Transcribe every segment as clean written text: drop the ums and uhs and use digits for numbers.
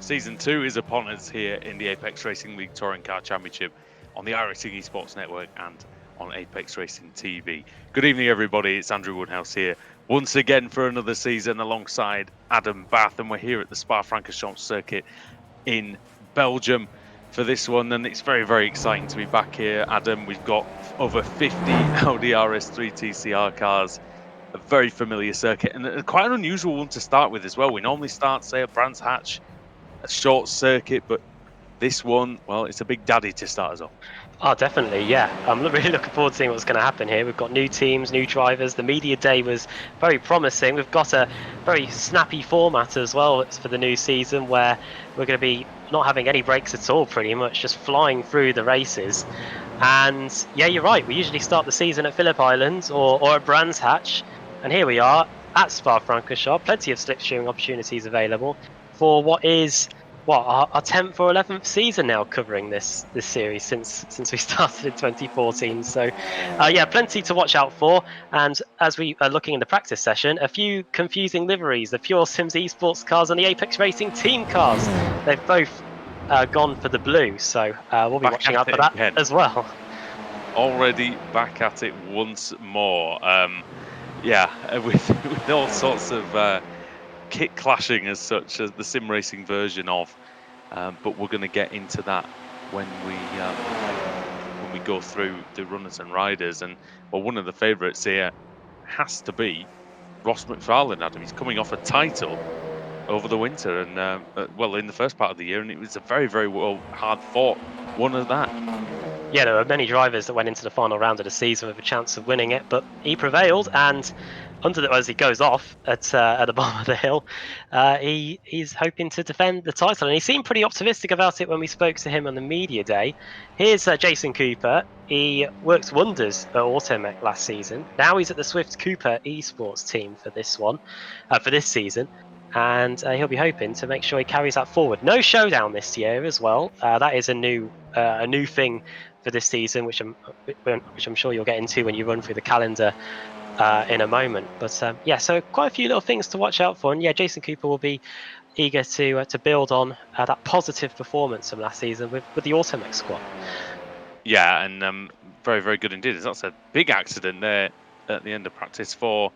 Season 2 is upon us here in the Apex Racing League Touring Car Championship on the ARLTC Sports Network and on Apex Racing TV. Good evening, everybody. It's Andrew Woodhouse here once again for another season alongside Adam Bath, and we're here at the Francorchamps circuit in Belgium for this one, and it's very, very exciting to be back here. Adam, we've got over 50 Audi RS3 TCR cars, a very familiar circuit, and quite an unusual one to start with as well. We normally start, say, at Brands Hatch, a short circuit, but this one, well, it's a big daddy to start us off. Oh, definitely, yeah. I'm really looking forward to seeing what's going to happen here. We've got new teams, new drivers. The media day was very promising. We've got a very snappy format as well for the new season, where we're going to be not having any breaks at all, pretty much just flying through the races. And yeah, you're right. We usually start the season at Phillip Island or at Brands Hatch, and here we are at Francorchamps. Plenty of slipstreaming opportunities available for what is our 10th or 11th season now covering this series since we started in 2014. So yeah, plenty to watch out for. And as we are looking in the practice session, a few confusing liveries: the Pure Sims esports cars and the Apex Racing team cars. They've both gone for the blue, so we'll be watching out for that again. as well. Already back at it once more. Yeah, with all sorts of kit clashing as such as the sim racing version of, but we're going to get into that when we go through the runners and riders. And well, one of the favourites here has to be Ross McFarlane. Adam, he's coming off a title over the winter, and well, in the first part of the year, and it was a very, very hard fought one of that. Yeah, there were many drivers that went into the final round of the season with a chance of winning it, but he prevailed. And as he goes off at the bottom of the hill, he's hoping to defend the title, and he seemed pretty optimistic about it when we spoke to him on the media day. Here's Jason Cooper. He works wonders at Automech last season. Now he's at the Swift Cooper esports team for this one, for this season. And he'll be hoping to make sure he carries that forward. No showdown this year as well. That is a new thing for this season, which I'm sure you'll get into when you run through the calendar in a moment. But yeah, so quite a few little things to watch out for. And yeah, Jason Cooper will be eager to build on that positive performance from last season with the Automech squad. Yeah, and very, very good indeed. That's a big accident there at the end of practice for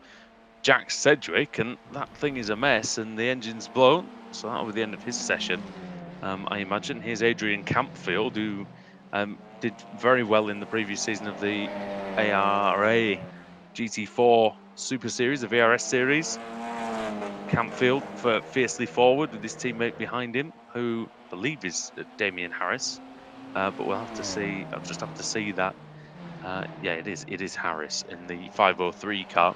Jack Sedgwick, and that thing is a mess, and the engine's blown, so that'll be the end of his session, I imagine. Here's Adrian Campfield, who did very well in the previous season of the ARA GT4 Super Series, the VRS Series. Campfield for fiercely forward with his teammate behind him, who I believe is Damien Harris, but we'll have to see. I'll just have to see that. Yeah, it is Harris in the 503 car.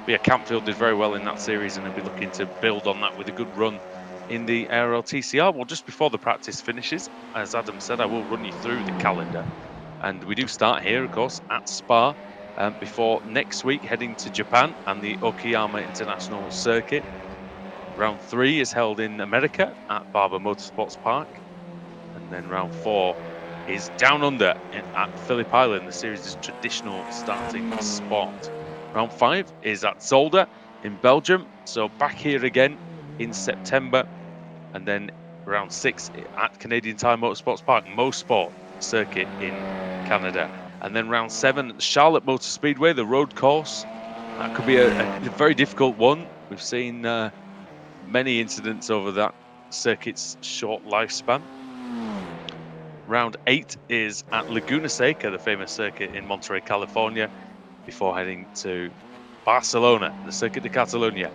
But yeah, Campfield did very well in that series, and he'll be looking to build on that with a good run in the ARLTCR. Well, just before the practice finishes, as Adam said, I will run you through the calendar. And we do start here, of course, at Spa, before next week heading to Japan and the Okayama International Circuit. Round 3 is held in America at Barber Motorsports Park. And then round 4 is down under at Phillip Island, the series' traditional starting spot. Round 5 is at Zolder in Belgium, so back here again in September. And then round 6 at Canadian Tire Motorsports Park, Mosport circuit in Canada. And then round 7 at Charlotte Motor Speedway, the road course. That could be a very difficult one. We've seen many incidents over that circuit's short lifespan. Round 8 is at Laguna Seca, the famous circuit in Monterey, California, before heading to Barcelona, the Circuit de Catalunya,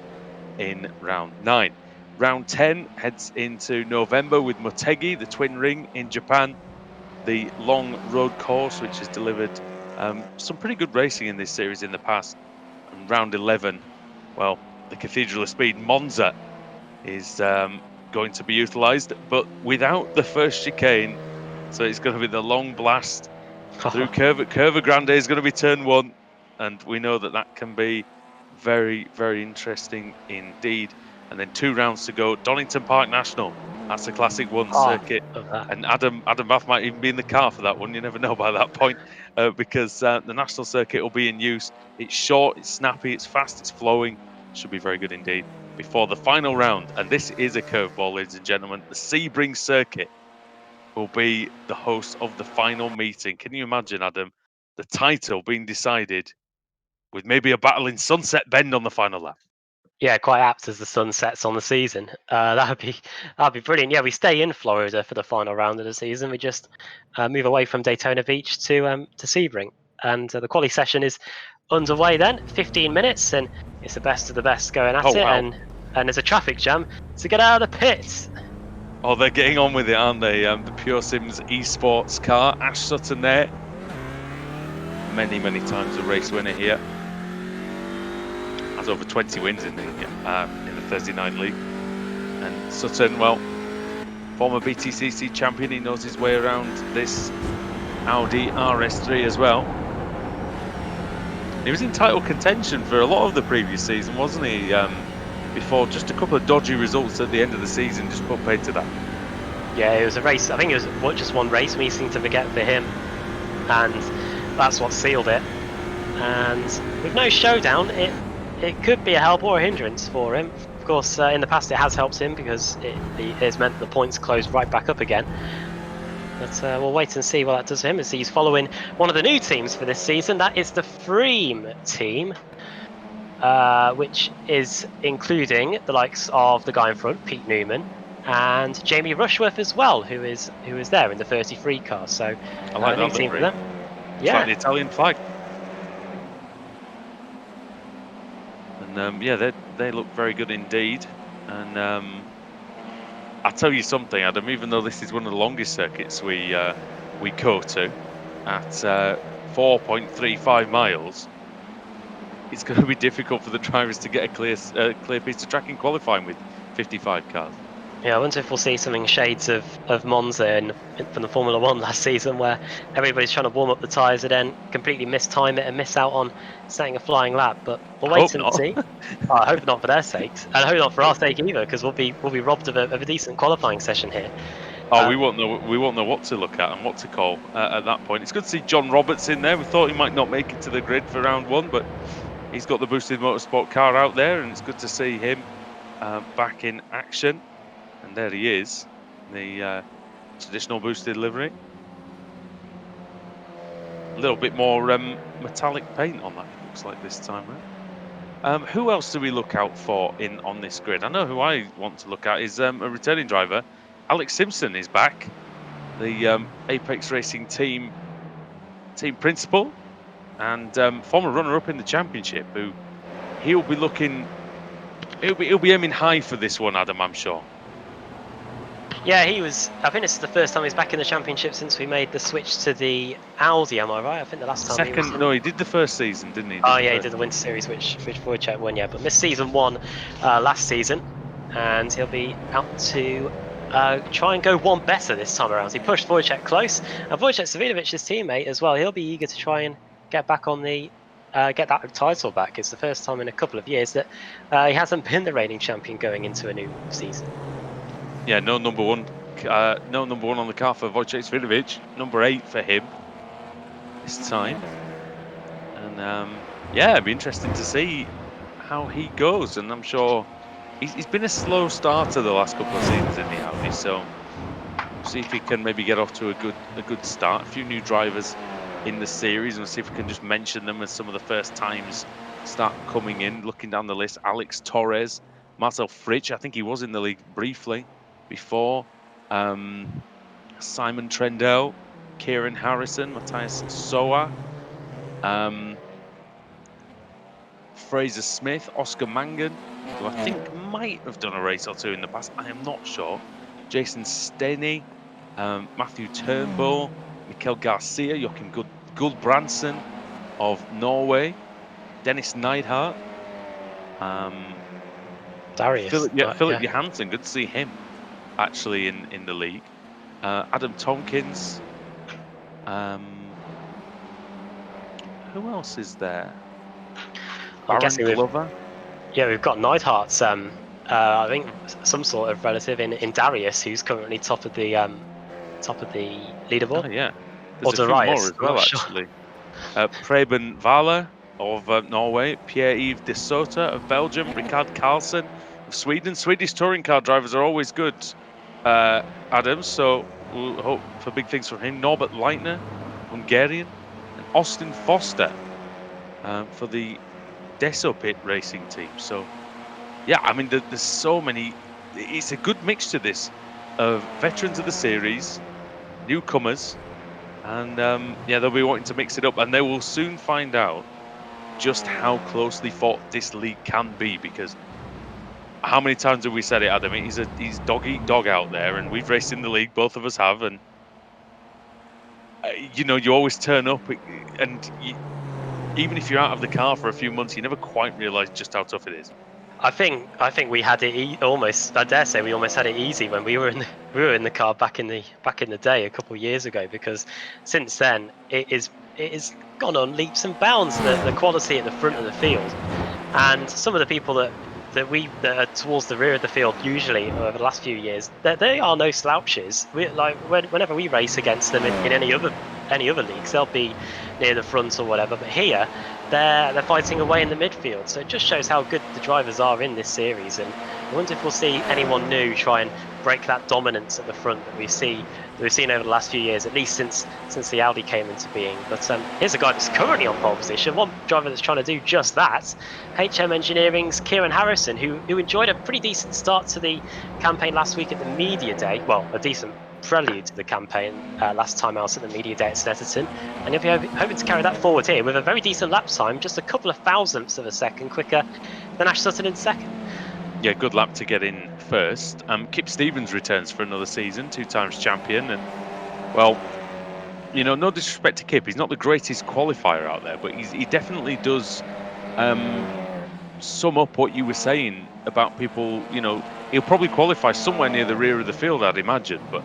in round 9. Round 10 heads into November with Motegi, the Twin Ring in Japan, the long road course, which has delivered some pretty good racing in this series in the past. And round 11, well, the Cathedral of Speed, Monza, is going to be utilised, but without the first chicane. So it's going to be the long blast through Curva Grande is going to be turn 1, and we know that can be very, very interesting indeed. And then 2 rounds to go. Donington Park National, that's a Classic 1 circuit, and Adam Bath might even be in the car for that one. You never know by that point, because the National Circuit will be in use. It's short, it's snappy, it's fast, it's flowing. Should be very good indeed. before the final round. And this is a curveball, ladies and gentlemen. The Sebring circuit will be the host of the final meeting. Can you imagine, Adam, the title being decided with maybe a battle in Sunset Bend on the final lap? Yeah, quite apt as the sun sets on the season. That'd be brilliant. Yeah, we stay in Florida for the final round of the season. We just move away from Daytona Beach to Sebring, and the quali session is underway. Then 15 minutes, and it's the best of the best going at Oh, it. wow. And there's a traffic jam to get out of the pits. Oh, they're getting on with it, aren't they? The Pure Sims esports car, Ash Sutton there. Many times a race winner here. Has over 20 wins in the Thursday Night League. And Sutton, well, former BTCC champion, he knows his way around this Audi RS3 as well. He was in title contention for a lot of the previous season, wasn't he? Before just a couple of dodgy results at the end of the season just put paid to that. Yeah, it was a race. I think it was just one race meeting to forget for him, and that's what sealed it. And with no showdown, it could be a help or a hindrance for him. Of course, in the past it has helped him because it has meant the points closed right back up again. But we'll wait and see what that does for him as he's following one of the new teams for this season. That is the Freem team, which is including the likes of the guy in front, Pete Newman, and Jamie Rushworth as well, who is there in the 33 car. So I like that new team for livery. them. It's Yeah, like the Italian flag. And yeah, they look very good indeed. And I'll tell you something, Adam. Even though this is one of the longest circuits we go to, at 4.35 miles, it's going to be difficult for the drivers to get a clear piece of track in qualifying with 55 cars. Yeah, I wonder if we'll see something shades of Monza from the Formula One last season, where everybody's trying to warm up the tyres and then completely mistime it and miss out on setting a flying lap. But we'll I hope wait and not. see. Oh, I hope not for their sakes, and I hope not for our sake either, because we'll be robbed of a decent qualifying session here. Oh, we won't know what to look at and what to call at that point. It's good to see John Roberts in there. We thought he might not make it to the grid for round one, but he's got the boosted motorsport car out there, and it's good to see him back in action. And there he is, the traditional boosted livery. A little bit more metallic paint on that, it looks like this time around. Who else do we look out for on this grid? I know who I want to look at is a returning driver. Alex Simpson is back, the Apex Racing team principal and former runner-up in the championship. Who he'll be looking, he'll be aiming high for this one, Adam, I'm sure. Yeah, he was. I think this is the first time he's back in the championship since we made the switch to the Audi. Am I right? I think the last time he was. No, he did the first season, didn't he? Oh yeah, he did the Winter Series, which Wojciech won. Yeah, but missed season one last season, and he'll be out to try and go one better this time around. He pushed Wojciech close, and Wojciech Savinovic's teammate as well. He'll be eager to try and get back on the get that title back. It's the first time in a couple of years that he hasn't been the reigning champion going into a new season. Yeah, no number one on the car for Wojciech Savinovic. Number 8 for him this time. And yeah, it'd be interesting to see how he goes. And I'm sure he's been a slow starter the last couple of seasons in the Audi, so we'll see if he can maybe get off to a good start. A few new drivers in the series, and we'll see if we can just mention them as some of the first times start coming in. Looking down the list, Alex Torres, Marcel Fritsch, I think he was in the league briefly before. Simon Trendell, Kieran Harrison, Matthias Soa, Fraser Smith, Oscar Mangan, who I think might have done a race or two in the past. I am not sure. Jason Stenny, Matthew Turnbull, Mikkel Garcia, Joachim Gulbrandsen of Norway, Dennis Neidhart, Darius. Philip Johansson, good to see him actually in the league. Adam Tompkins. Who else is there? Baron Glover. We've got Neidhart's. I think some sort of relative in Darius, who's currently top of the leaderboard. Oh yeah, there's a few more as well actually. Preben Vala of Norway, Pierre-Yves de Soto of Belgium, Ricard Carlsen, Sweden. Swedish touring car drivers are always good, Adam. So we'll hope for big things from him. Norbert Leitner, Hungarian, and Austin Foster for the Deso Pit racing team. So yeah, I mean, there's so many. It's a good mixture, this, of veterans of the series, newcomers, and yeah, they'll be wanting to mix it up, and they will soon find out just how closely fought this league can be. Because how many times have we said it, Adam? He's dog eat dog out there, and we've raced in the league, both of us have, and you always turn up, and even if you're out of the car for a few months, you never quite realise just how tough it is. I think we had it almost. I dare say we almost had it easy when we were in the car back in the day a couple of years ago, because since then it is gone on leaps and bounds, the quality at the front of the field, and some of the people that are towards the rear of the field usually over the last few years, they are no slouches. Whenever we race against them in any other leagues, they'll be near the front or whatever, but here they're fighting away in the midfield. So it just shows how good the drivers are in this series, and I wonder if we'll see anyone new try and break that dominance at the front that we've seen over the last few years, at least since the Audi came into being. But here's a guy that's currently on pole position, one driver that's trying to do just that. HM Engineering's Kieran Harrison, who enjoyed a pretty decent start to the campaign last week at the media day. Well, a decent prelude to the campaign last time out at the media day at Snetterton, and he'll be hoping to carry that forward here with a very decent lap time, just a couple of thousandths of a second quicker than Ash Sutton in second. Yeah, good lap to get in first. Kip Stevens returns for another season, 2 times champion, and well, no disrespect to Kip, he's not the greatest qualifier out there, but he definitely does sum up what you were saying about people. He'll probably qualify somewhere near the rear of the field, I'd imagine, but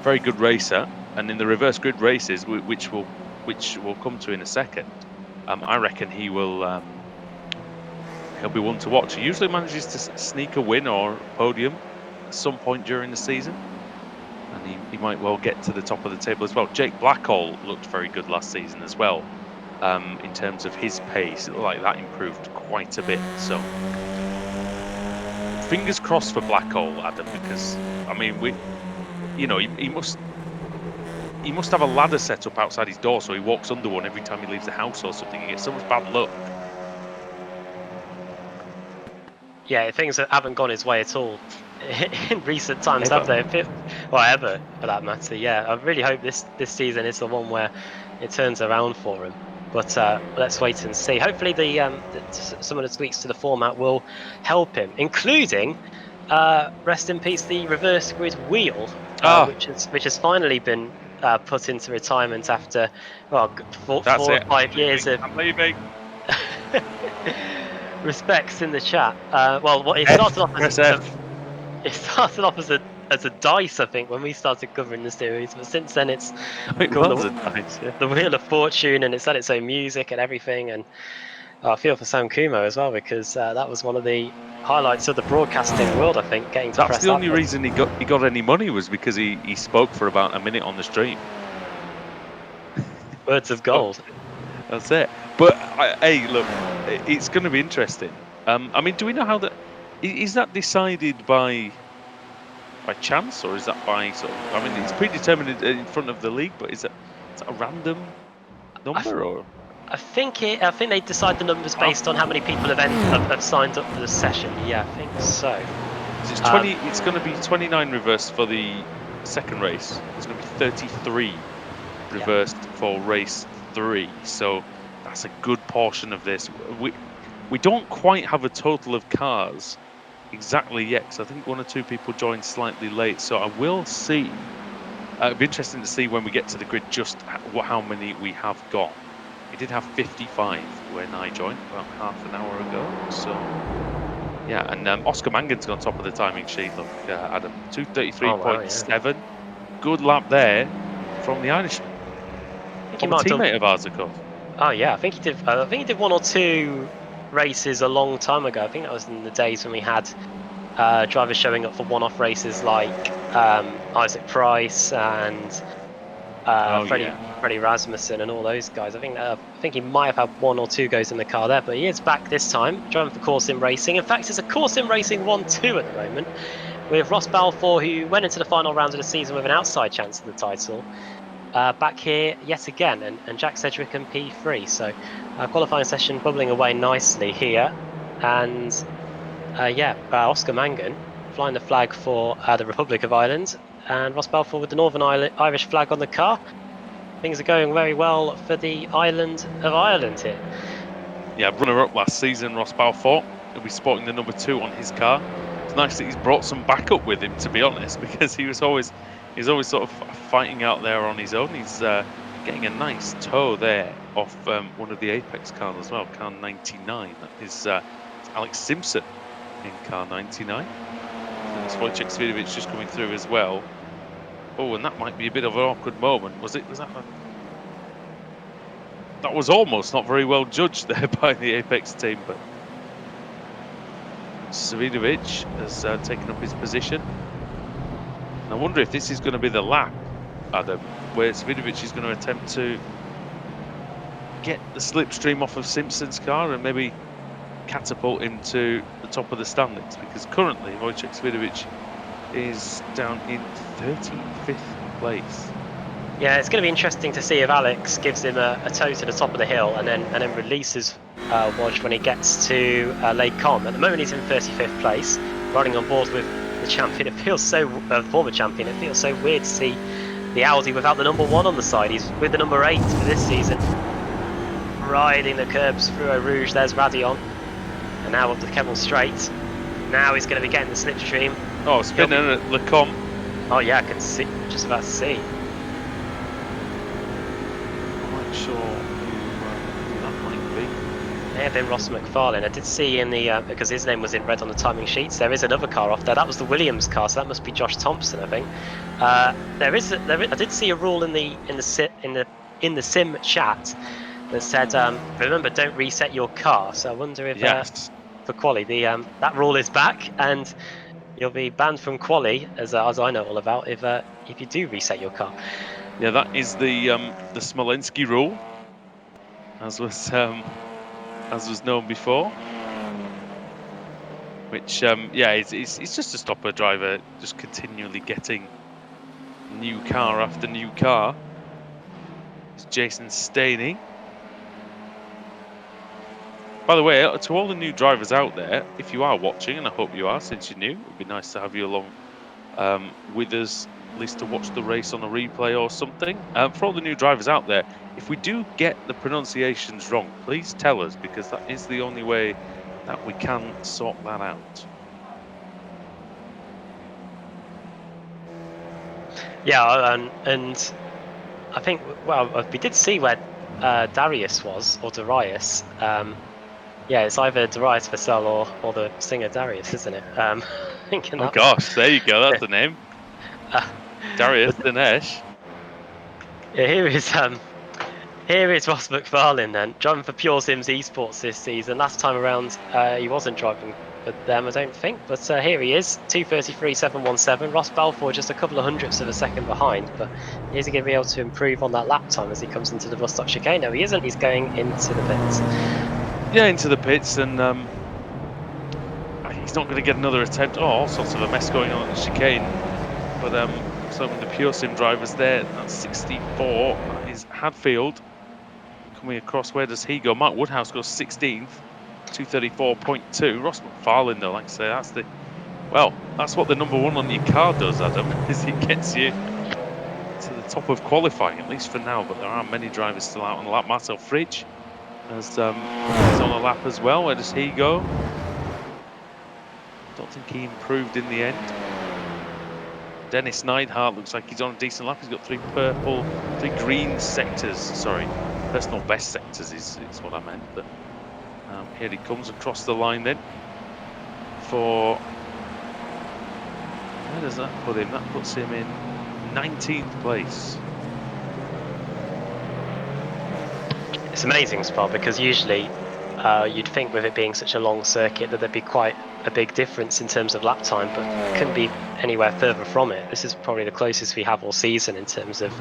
very good racer. And in the reverse grid races, which we'll come to in a second, I reckon he'll be one to watch. He usually manages to sneak a win or a podium at some point during the season, and he might well get to the top of the table as well. Jake Blackhall looked very good last season as well. In terms of his pace, it looked like that improved quite a bit. So fingers crossed for Blackhall, Adam, because I mean, he must have a ladder set up outside his door, so he walks under one every time he leaves the house or something. He gets so much bad luck. Yeah, things haven't gone his way at all in recent times, Ever. have they? Or ever, for that matter. Yeah, I really hope this season is the one where it turns around for him. But let's wait and see. Hopefully, some of the tweaks to the format will help him, including, rest in peace, the reverse grid wheel, which has finally been put into retirement after 4 or 5 years of. I'm leaving. Respects in the chat. It started off as a dice, I think, when we started covering the series, but since then it's become the Wheel of Fortune, and it's had its own music and everything. And I feel for Sam Kumo as well, because that was one of the highlights of the broadcasting world, I think, getting to press. That's the only reason he got any money, was because he spoke for about a minute on the stream. Words of gold. That's it. But hey, look, it's going to be interesting. I mean, do we know how that is? That decided by chance, or is that by sort of? I mean, it's predetermined in front of the league, but is that a random number or? I think they decide the numbers based on how many people have signed up for the session. Yeah, I think so. It's 20. It's going to be 29 reversed for the second race. It's going to be 33 reversed for race 3. So that's a good portion of this. We don't quite have a total of cars exactly yet, because I think 1 or 2 people joined slightly late. So I will see. It'd be interesting to see when we get to the grid just how many we have got. We did have 55 when I joined about half an hour ago. So yeah, and Oscar Mangan's gone top of the timing sheet. Look, Adam, 233.7. Good lap there from the Irishman. I think From a teammate of ours, of course. Oh yeah, I think he did. I think he did 1 or 2 races a long time ago. I think that was in the days when we had drivers showing up for one-off races like Isaac Price and Freddie Rasmussen and all those guys. I think he might have had 1 or 2 goes in the car there, but he is back this time, driving for Core Sim Racing. In fact, it's a Core Sim Racing 1-2 at the moment, with Ross Balfour, who went into the final round of the season with an outside chance of the title, back here yet again, and Jack Sedgwick and P3. So qualifying session bubbling away nicely here, and Oscar Mangan flying the flag for the Republic of Ireland, and Ross Balfour with the Northern Irish flag on the car. Things are going very well for the island of Ireland here. Yeah, runner-up last season, Ross Balfour. He'll be sporting the number 2 on his car. It's nice that he's brought some backup with him, to be honest, because he's always sort of fighting out there on his own. He's getting a nice tow there off one of the Apex cars as well, car 99. That is Alex Simpson in car 99. And it's Wojciech Svidovic just coming through as well. Oh, and that might be a bit of an awkward moment. Was that? That was almost not very well judged there by the Apex team, but Svidovic has taken up his position. And I wonder if this is going to be the lap, Adam, where Svidovic is going to attempt to get the slipstream off of Simpson's car and maybe catapult him to the top of the standings, because currently Wojciech Svidovic is down in 35th place. Yeah, it's going to be interesting to see if Alex gives him a tow to the top of the hill and then releases Woj when he gets to Lake Com. At the moment, he's in 35th place, riding on board with the champion. It feels so former champion. It feels so weird to see the Audi without the number 1 on the side. He's with the number 8 for this season, riding the curbs through Eau Rouge. There's Radion, and now up the Kevin Straight. Now he's going to be getting the slipstream. Oh, spinning at Le Com. Oh yeah, I can see. Just about to see. Sure who that might be. May have been Ross McFarlane. I did see in the because his name was in red on the timing sheets. There is another car off there. That was the Williams car, so that must be Josh Thompson, I think. I did see a rule in the sim chat that said, remember, don't reset your car. So I wonder if for quali that rule is back, and you'll be banned from quali, as I know all about, if you do reset your car. Yeah, that is the Smolensky rule, as was known before. Which it's just to stop a driver just continually getting new car after new car. It's Jason Staney. By the way, to all the new drivers out there, if you are watching, and I hope you are, since you're new, it would be nice to have you along with us, at least to watch the race on a replay or something. For all the new drivers out there, if we do get the pronunciations wrong, please tell us, because that is the only way that we can sort that out. Yeah, and I think, well, we did see where Darius was, or Darius. Yeah, it's either Darius Vassell or the singer Darius, isn't it? Oh gosh, there you go, that's the name. Darius Dinesh. Yeah, here is Ross McFarlane then, driving for Pure Sims Esports this season. Last time around, he wasn't driving for them, I don't think, but here he is, 2:33.717. Ross Balfour just a couple of hundredths of a second behind, but is he going to be able to improve on that lap time as he comes into the bus stop chicane? No, he isn't. He's going into the pits. Yeah, into the pits, and he's not going to get another attempt. Oh, all sorts of a mess going on at the chicane. But so with the Pure Sim drivers there, that's 64. That is Hadfield coming across. Where does he go? Mark Woodhouse goes 16th, 2:34.2. Ross McFarlane, though, like I say, that's what the number 1 on your car does, Adam, is it gets you to the top of qualifying, at least for now. But there are many drivers still out on the lap. Marcel Fridge is on a lap as well. Where does he go? Don't think he improved in the end. Dennis Neidhart looks like he's on a decent lap. He's got 3 green sectors. Sorry, personal best sectors is what I meant. But here he comes across the line then. Where does that put him? That puts him in 19th place. It's amazing, Spot, because usually You'd think with it being such a long circuit that there'd be quite a big difference in terms of lap time, but couldn't be anywhere further from it. This is probably the closest we have all season in terms of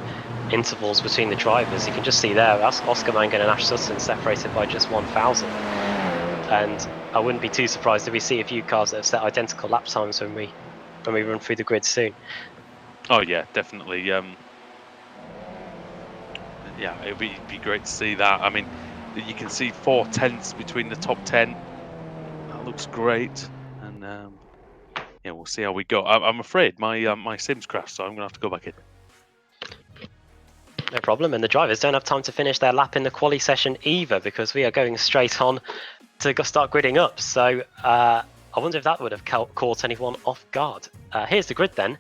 intervals between the drivers. You can just see there, that's Oscar Mangan and Ash Sutton separated by just 1,000. And I wouldn't be too surprised if we see a few cars that have set identical lap times when we run through the grid soon. Oh yeah, definitely. Yeah, it'd be great to see that. I mean, you can see 4 tenths between the top 10. That looks great, and yeah, we'll see how we go. I'm afraid my Sims crashed, so I'm gonna have to go back in. No problem, and the drivers don't have time to finish their lap in the quali session either, because we are going straight on to start gridding up. So I wonder if that would have caught anyone off guard. Here's the grid then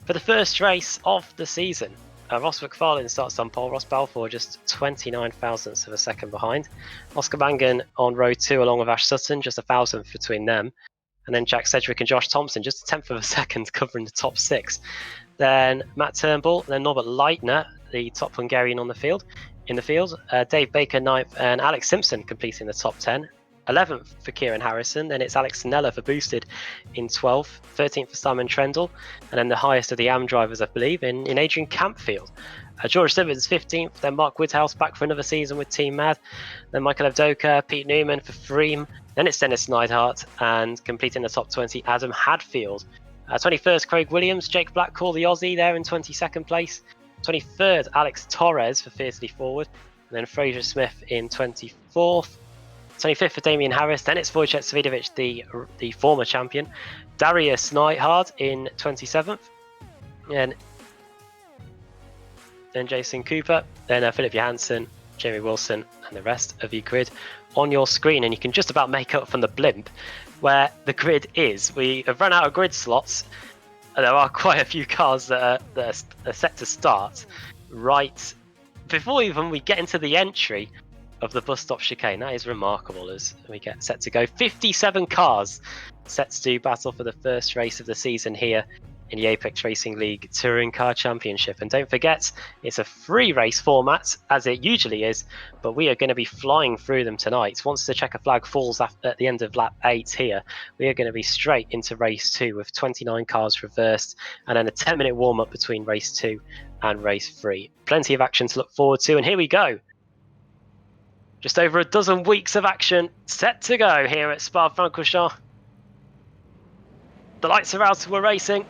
for the first race of the season. Ross McFarlane starts on pole. Ross Balfour just 29 thousandths of a second behind. Oscar Mangan on row 2 along with Ash Sutton, just 1,000th between them. And then Jack Sedgwick and Josh Thompson, just a 10th of a second covering the top 6. Then Matt Turnbull, then Norbert Leitner, the top Hungarian on the field. In the field, Dave Baker 9th and Alex Simpson completing the top 10. 11th for Kieran Harrison, then it's Alex Nella for Boosted in 12th, 13th for Simon Trendle, and then the highest of the AM drivers, I believe, in Adrian Campfield. George Simmons 15th, then Mark Woodhouse back for another season with Team Mad, then Michael Evdoka, Pete Newman for Freem, then it's Dennis Neidhart, and completing the top 20, Adam Hadfield. 21st, Craig Williams, Jake Blackcall, the Aussie there in 22nd place. 23rd, Alex Torres for Fiercely Forward, and then Fraser Smith in 24th. 25th for Damien Harris, then it's Wojciech Svidovic, the former champion. Darius Neidhart in 27th, and then Jason Cooper, then Philip Johansson, Jamie Wilson, and the rest of the grid on your screen. And you can just about make up from the blimp where the grid is. We have run out of grid slots. There are quite a few cars that are set to start right before even we get into the entry of the bus stop chicane. That is remarkable as we get set to go. 57 cars set to do battle for the first race of the season here in the Apex Racing League Touring Car Championship. And don't forget, it's a free race format, as it usually is, but we are going to be flying through them tonight. Once the checker flag falls at the end of lap 8 here, we are going to be straight into race 2 with 29 cars reversed, and then a 10-minute warm-up between race 2 and race 3. Plenty of action to look forward to, and here we go. Just over a dozen weeks of action set to go here at Spa-Francorchamps. The lights are out and we're racing.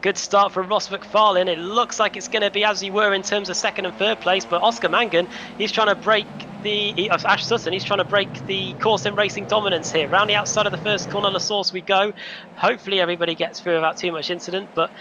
Good start from Ross McFarlane. It looks like it's going to be as you were in terms of second and third place, but Oscar Mangan, he's trying to break Ash Sutton, he's trying to break the course in racing dominance here. Round the outside of the first corner, La Source we go. Hopefully everybody gets through without too much incident, but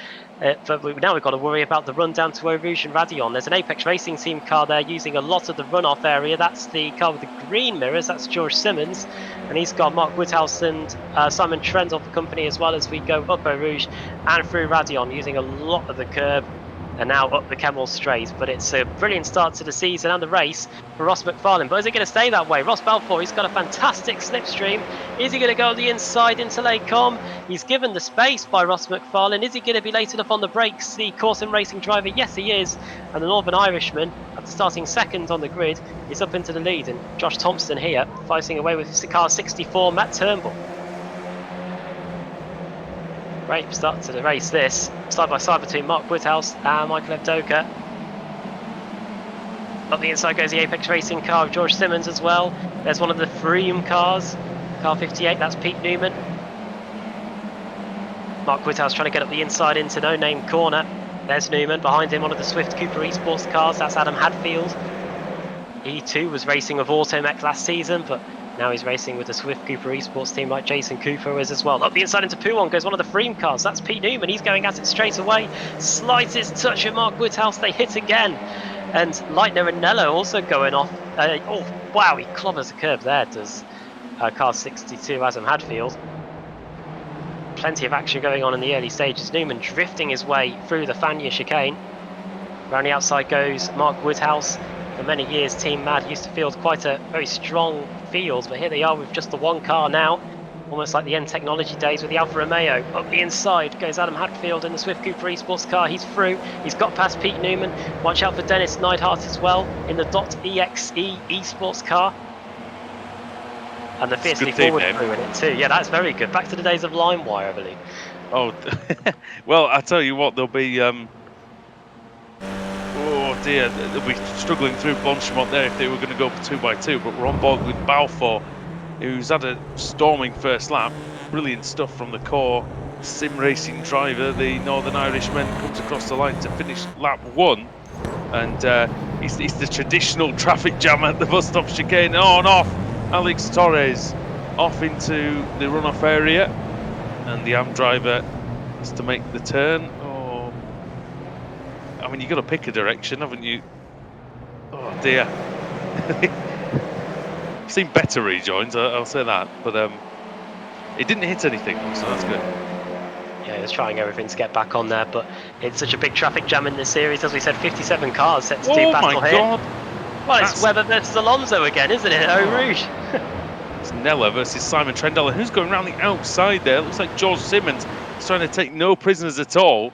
now we've got to worry about the run down to Eau Rouge and Radion. There's an Apex Racing Team car there using a lot of the runoff area. That's the car with the green mirrors. That's George Simmons, and he's got Mark Woodhouse and Simon Trendle for company as well as we go up Eau Rouge and through Radion using a lot of the curb and now up the Kemmel Straight. But it's a brilliant start to the season and the race for Ross McFarlane. But is it going to stay that way? Ross Balfour, he's got a fantastic slipstream. Is he going to go on the inside into Lake Com? He's given the space by Ross McFarlane. Is he going to be late enough on the brakes, the course and racing driver? Yes, he is. And the Northern Irishman, after starting second on the grid, is up into the lead. And Josh Thompson here, fighting away with car 64, Matt Turnbull. Great start to the race this. Side by side between Mark Woodhouse and Michael Evdoka. Up the inside goes the Apex Racing car of George Simmons as well. There's one of the Freem cars, car 58, that's Pete Newman. Mark Woodhouse trying to get up the inside into No Name Corner. There's Newman, behind him one of the Swift Cooper Esports cars, that's Adam Hadfield. He too was racing with Automech last season, but now he's racing with the Swift Cooper Esports team like Jason Cooper is as well. Up the inside into Pouon goes one of the Freem cars. That's Pete Newman. He's going at it straight away. Slightest touch of Mark Woodhouse. They hit again. And Leitner and Nello also going off. Oh, wow. He clobbers the curb there, does car 62, Adam Hadfield. Plenty of action going on in the early stages. Newman drifting his way through the Fania chicane. Around the outside goes Mark Woodhouse. For many years, Team Mad used to field quite a very strong field, but here they are with just the one car now, almost like the N Technology days with the Alfa Romeo. Up the inside goes Adam Hadfield in the Swift Cooper Esports car. He's through. He's got past Pete Newman. Watch out for Dennis Neidhart as well in the .exe Esports car. And the It's a fiercely good team forward name. crew in it too. Yeah, that's very good. Back to the days of LimeWire, I believe. Oh, well, I tell you what, they'll be. Oh dear, they'll be struggling through Blanchimont there if they were going to go 2x2. But we're on board with Balfour, who's had a storming first lap. Brilliant stuff from the core sim racing driver. The Northern Irishman comes across the line to finish lap 1. And it's the traditional traffic jam at the bus stop chicane. On, off. Alex Torres off into the runoff area. And the AM driver has to make the turn. Oh, I mean, you've got to pick a direction, haven't you? Oh, dear. I've seen better rejoins, I'll say that. But it didn't hit anything, so that's good. Yeah, he was trying everything to get back on there, but it's such a big traffic jam in this series. As we said, 57 cars set to do Oh, battle my here. God. Well, it's Webber versus Alonso again, isn't it? Eau Rouge. It's Nella versus Simon Trendell. And who's going around the outside there? It looks like George Simmons is trying to take no prisoners at all.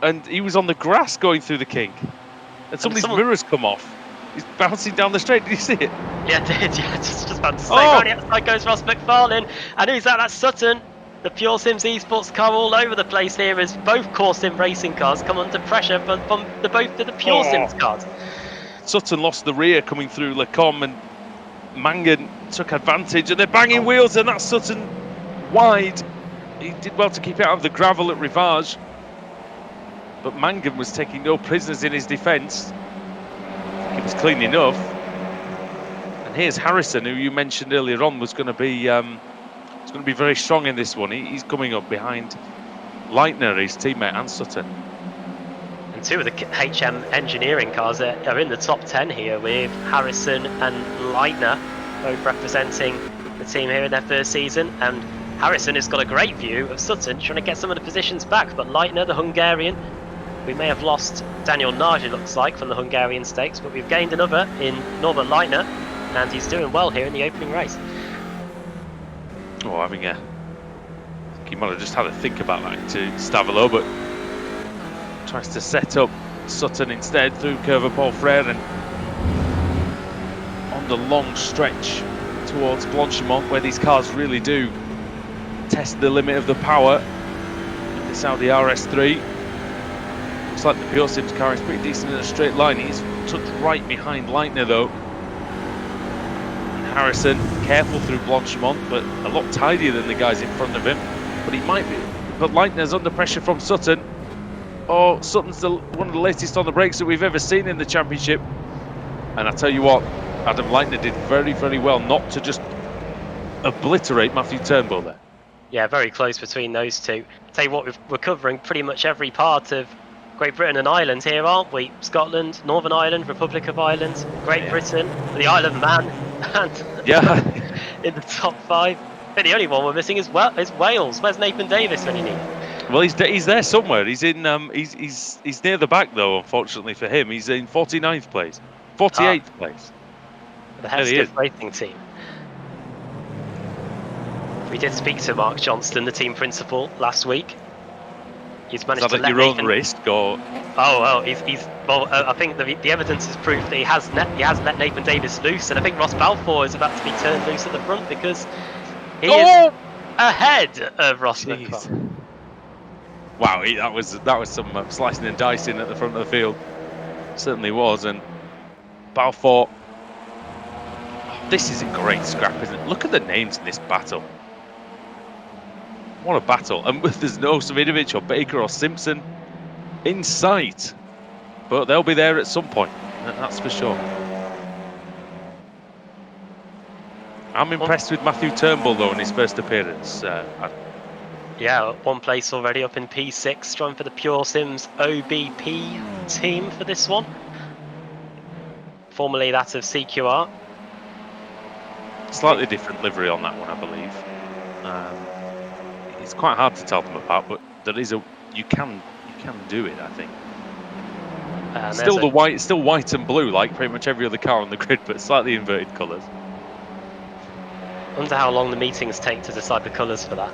And he was on the grass going through the kink. And somebody's mirrors come off. He's bouncing down the straight. Did you see it? Yeah, I did. Yeah, just about to say. Round the outside goes Ross McFarlane. And who's that? That's Sutton. The Pure Sims esports car all over the place here as both Core Sim racing cars come under pressure from both of the Pure Sims cars. Sutton lost the rear coming through Lecombe, and Mangan took advantage, and they're banging wheels, and that's Sutton wide. He did well to keep it out of the gravel at Rivage, but Mangan was taking no prisoners in his defence. It was clean enough. And here's Harrison, who you mentioned earlier on was going to be very strong in this one. He's coming up behind Leitner, his teammate, and Sutton. And two of the HM engineering cars are in the top 10 here, with Harrison and Leitner both representing the team here in their first season. And Harrison has got a great view of Sutton trying to get some of the positions back, but Leitner, the Hungarian, we may have lost Daniel Nagy, looks like, from the Hungarian stakes, but we've gained another in Norbert Leitner, and he's doing well here in the opening race. Oh, I think he might have just had a think about that to Stavelo, but tries to set up Sutton instead through Curva Paul Frere and on the long stretch towards Blanchimont, where these cars really do test the limit of the power. This Audi RS3 looks like the Pure Sims car is pretty decent in a straight line. He's tucked right behind Leitner though. And Harrison careful through Blanchimont, but a lot tidier than the guys in front of him. But he might be. But Leitner's under pressure from Sutton. Oh, Sutton's one of the latest on the brakes that we've ever seen in the championship. And I tell you what, Adam Leitner did very, very well not to just obliterate Matthew Turnbull there. Yeah, very close between those two. Tell you what, we're covering pretty much every part of Great Britain and Ireland here, aren't we? Scotland, Northern Ireland, Republic of Ireland, Great Britain, the Isle of Man, and in the top 5. But the only one we're missing is Wales. Where's Nathan Davis when you need him? Well, he's there somewhere. He's in he's near the back though. Unfortunately for him, he's in 49th place, 48th place. The Hesketh racing team. We did speak to Mark Johnston, the team principal, last week. He's managed to let your own risk, or? Oh well, I think the evidence is proof that he has let Nathan Davis loose, and I think Ross Balfour is about to be turned loose at the front because he is ahead of Ross McFarlane. Wow, that was some slicing and dicing at the front of the field. Certainly was, and Balfour. This is a great scrap, isn't it? Look at the names in this battle. What a battle. And there's no Savidovic or Baker or Simpson in sight. But they'll be there at some point, that's for sure. I'm impressed with Matthew Turnbull, though, in his first appearance. Yeah, one place already up in P6, trying for the Pure Sims OBP team for this one. Formerly that of CQR. Slightly different livery on that one, I believe. It's quite hard to tell them apart, but there is you can do it, I think. Still white and blue, like pretty much every other car on the grid, but slightly inverted colours. Wonder how long the meetings take to decide the colours for that.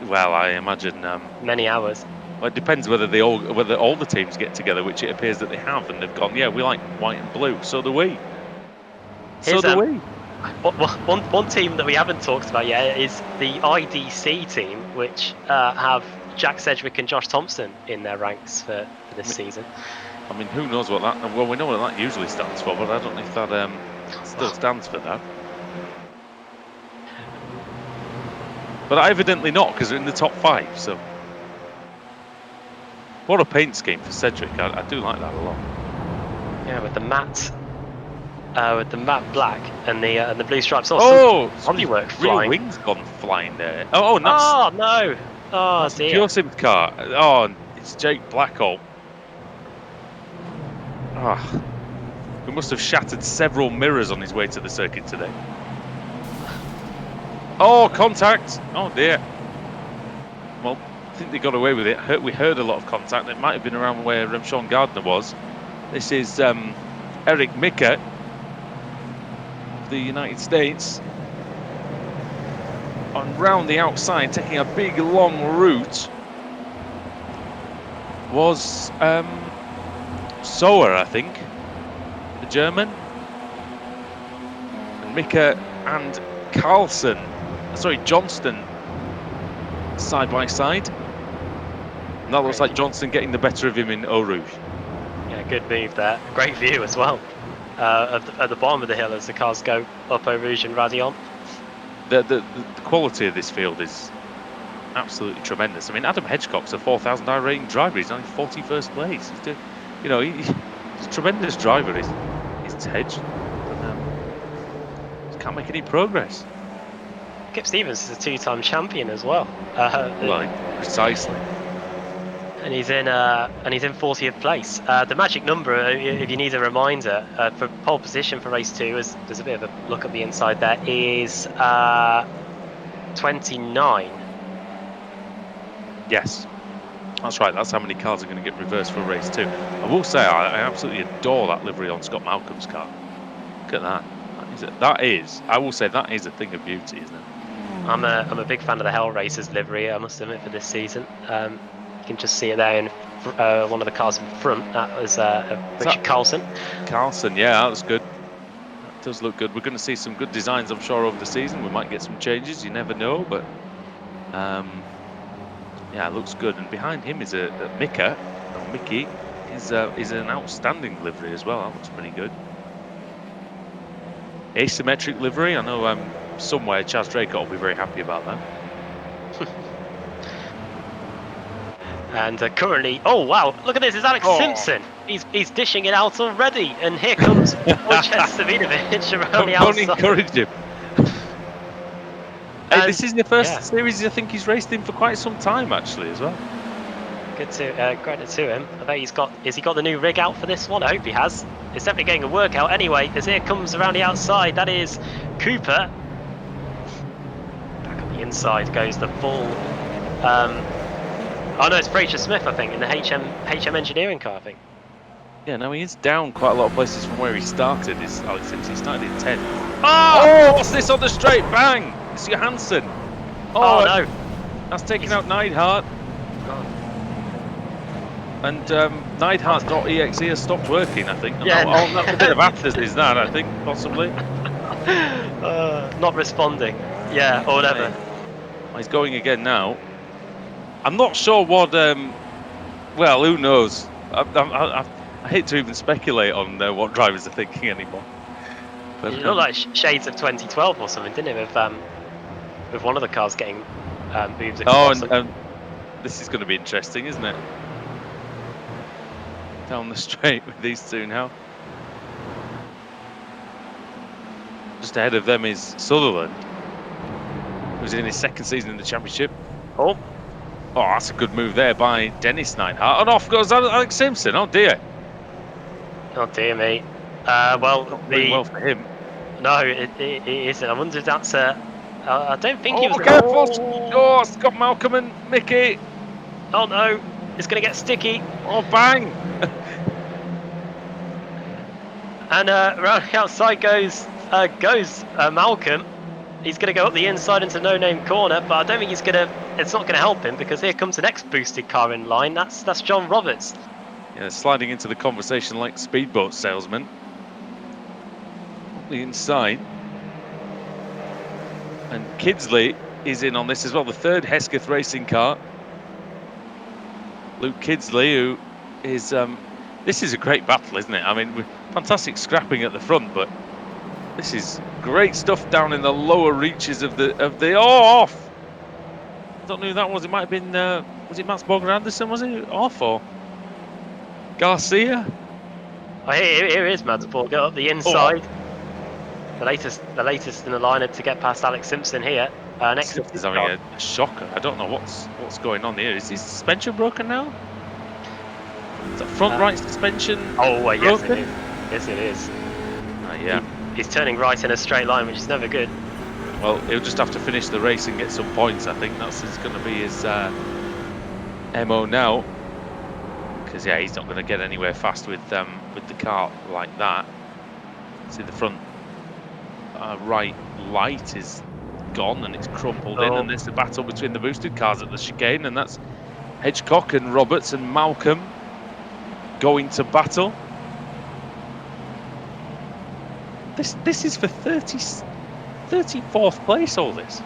Well, I imagine many hours. Well, it depends whether all the teams get together, which it appears that they have, and they've gone, yeah, we like white and blue. So do we. So do we. One team that we haven't talked about yet is the IDC team, which have Jack Sedgwick and Josh Thompson in their ranks for this season. I mean, who knows what that... Well, we know what that usually stands for, but I don't know if that still stands for that. But evidently not, because they're in the top 5, so... What a paint scheme for Sedgwick. I do like that a lot. Yeah, with the matte black and the blue stripes. Oh, bodywork real flying. wings gone flying there. Oh, and that's... Oh no! Oh that's dear. Pure Sim's car. Oh, and it's Jake Blackhall. Ah, who must have shattered several mirrors on his way to the circuit today. Oh, contact! Oh dear. Well, I think they got away with it. We heard a lot of contact. It might have been around where Sean Gardner was. This is Eric Micker of the United States. On round the outside, taking a big long route, was Sauer, I think, the German. And Micker and Carlson, sorry, Johnston, side by side. And that looks like Johnston getting the better of him in Eau Rouge. Yeah, good move there. Great view as well at the bottom of the hill as the cars go up Eau Rouge and Raidillon. The quality of this field is absolutely tremendous. I mean, Adam Hedgecock's a 4,000i rating driver. He's only 41st place. He's a tremendous driver. He's Hedge. But, can't make any progress. Kip Stevens is a 2-time champion as well. Precisely. And he's in 40th place. The magic number, if you need a reminder, for pole position for race 2, as there's a bit of a look at the inside there, is 29. Yes, that's right. That's how many cars are going to get reversed for race 2. I will say I absolutely adore that livery on Scott Malcolm's car. Look at that. I will say that is a thing of beauty, isn't it? I'm a big fan of the Hell Racers livery, I must admit, for this season. You can just see it there in one of the cars in front. That was Richard Carlson. Carlson, yeah, that was good. That does look good. We're going to see some good designs, I'm sure, over the season. We might get some changes. You never know, but yeah, it looks good. And behind him is a Mickey is an outstanding livery as well. That looks pretty good. Asymmetric livery. I know somewhere Chaz Draycott will be very happy about that. And currently, oh wow, look at this, it's Alex Simpson. He's dishing it out already, and here comes Wojciech Savinovic around the outside. Don't encourage him. Hey, this is the first series I think he's raced in for quite some time, actually, as well. Good to credit to him. I bet has he got the new rig out for this one? I hope he has. It's definitely getting a workout anyway, as here comes around the outside. That is Cooper. Back on the inside goes the full. Oh no, it's Fraser Smith, I think, in the HM engineering car, I think. Yeah, no, he is down quite a lot of places from where he started. Alex Simpson, he started in 10th. Oh, what's this on the straight? Bang! It's Johansson. Oh no. That's taking out Neidhart. And Neidhart.exe has stopped working, I think. Yeah. That's a bit of afters, is that, I think, possibly. Not responding. Yeah, or whatever. He's going again now. I'm not sure what. Well, who knows? I hate to even speculate on what drivers are thinking anymore. But, it looked like shades of 2012 or something, didn't it? With one of the cars getting moved across. And this is going to be interesting, isn't it? Down the straight with these two now. Just ahead of them is Sutherland, who's in his second season in the championship. Oh, that's a good move there by Dennis Neidhart. And off goes Alex Simpson. Oh dear. Oh dear me. Well, not doing well for him. No, it isn't. I wonder if that's a. I don't think it was. Careful! Oh, Scott Malcolm and Mickey. Oh no, it's going to get sticky. Oh, bang! And around the outside goes Malcolm. He's going to go up the inside into No Name Corner, but I don't think it's not going to help him, because here comes the next boosted car in line. That's John Roberts. Yeah, sliding into the conversation like speedboat salesman. The inside. And Kidsley is in on this as well, the third Hesketh racing car. Luke Kidsley, who is, this is a great battle, isn't it? I mean, fantastic scrapping at the front, but this is great stuff down in the lower reaches of the, off! I don't know who that was, it might have been, was it Mats Borger Anderson, was it? Off, or Garcia? Oh, here is Mads Borger up the inside. The latest in the lineup to get past Alex Simpson here. Next up Simpson's having a shocker. I don't know what's going on here. Is his suspension broken now? Is that front right suspension? Oh, well, yes, it broken? is. Yes, it is. Yeah. He's turning right in a straight line, which is never good. Well, he'll just have to finish the race and get some points. I think that's going to be his MO now. Because yeah, he's not going to get anywhere fast with the car like that. See the front right light is gone and it's crumpled in, and there's a battle between the boosted cars at the chicane, and that's Hedgecock and Roberts and Malcolm going to battle. This is for 34th place, all this.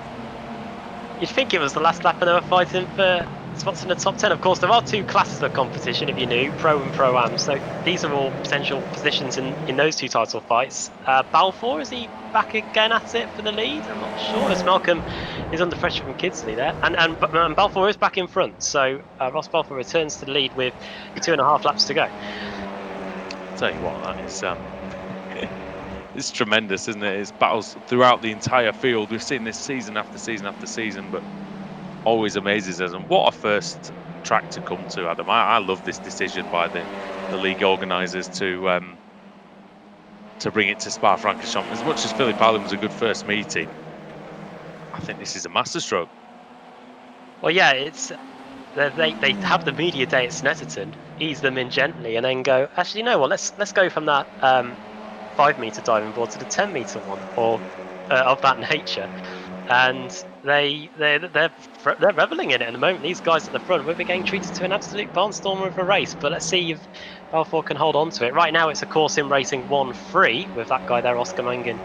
You'd think it was the last lap and they were fighting for spots in the top 10. Of course, there are two classes of competition, if you knew, Pro and Pro-Am, so these are all potential positions in those two title fights. Balfour, is he back again at it for the lead? I'm not sure, as Malcolm is under pressure from Kidsley there, and Balfour is back in front, so Ross Balfour returns to the lead with 2.5 laps to go. I'll tell you what, that is it's tremendous, isn't it? It's battles throughout the entire field. We've seen this season after season after season, but always amazes us. And what a first track to come to, Adam. I love this decision by the league organisers to bring it to Spa-Francorchamps. As much as Phillip Island was a good first meeting, I think this is a masterstroke. Well, yeah, it's they have the media day at Snetterton, ease them in gently, and then go, actually, you know what? Let's go from that 5-meter diving board to the 10-meter one, or of that nature. And they're reveling in it at the moment. These guys at the front, we're getting treated to an absolute barnstormer of a race. But let's see if Balfour can hold on to it. Right now, it's a course in racing 1-3 with that guy there, Oscar Mangan,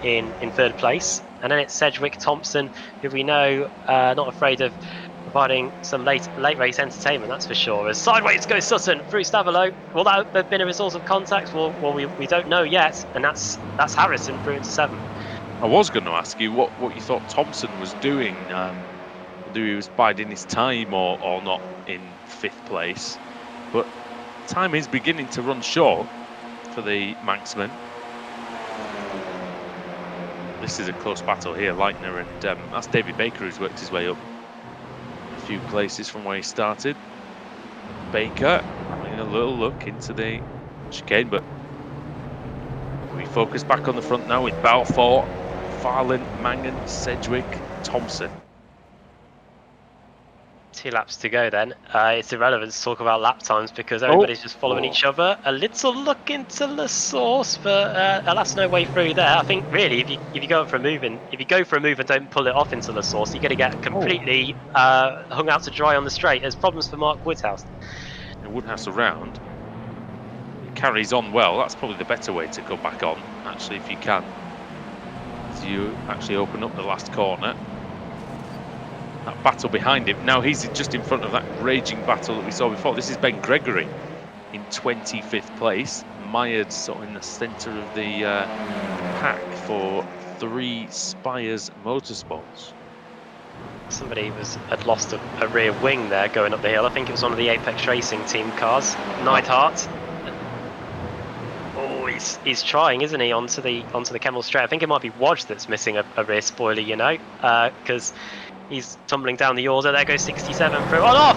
in third place, and then it's Sedgwick Thompson, who we know not afraid of providing some late race entertainment, that's for sure. As sideways goes Sutton through Stavolo. Will that have been a result of contact? Well, we don't know yet, and that's Harrison through into 7th. I was going to ask you what you thought Thompson was doing. Whether he was biding his time or not in 5th place. But time is beginning to run short for the Manxman. This is a close battle here. Leitner and that's David Baker, who's worked his way up a few places from where he started. Baker having a little look into the chicane, but we focus back on the front now with Balfour, Farland, Mangan, Sedgwick, Thompson. 2 laps to go then. It's irrelevant to talk about lap times because everybody's just following each other. A little look into the source, but alas, no way through there. I think really, if you go for a move and don't pull it off into the source, you're going to get completely hung out to dry on the straight. There's problems for Mark Woodhouse. Woodhouse around. It carries on well. That's probably the better way to go back on, actually, if you can. So you actually open up the last corner. That battle behind him. Now he's just in front of that raging battle that we saw before. This is Ben Gregory in 25th place. Mired sort of in the centre of the pack for 3 Spires Motorsports. Somebody had lost a rear wing there going up the hill. I think it was one of the Apex Racing team cars. Neidhart. Oh, he's trying, isn't he, onto the Kemmel Straight. I think it might be Wodge that's missing a rear spoiler, you know, because he's tumbling down the order. There goes 67 through. It's not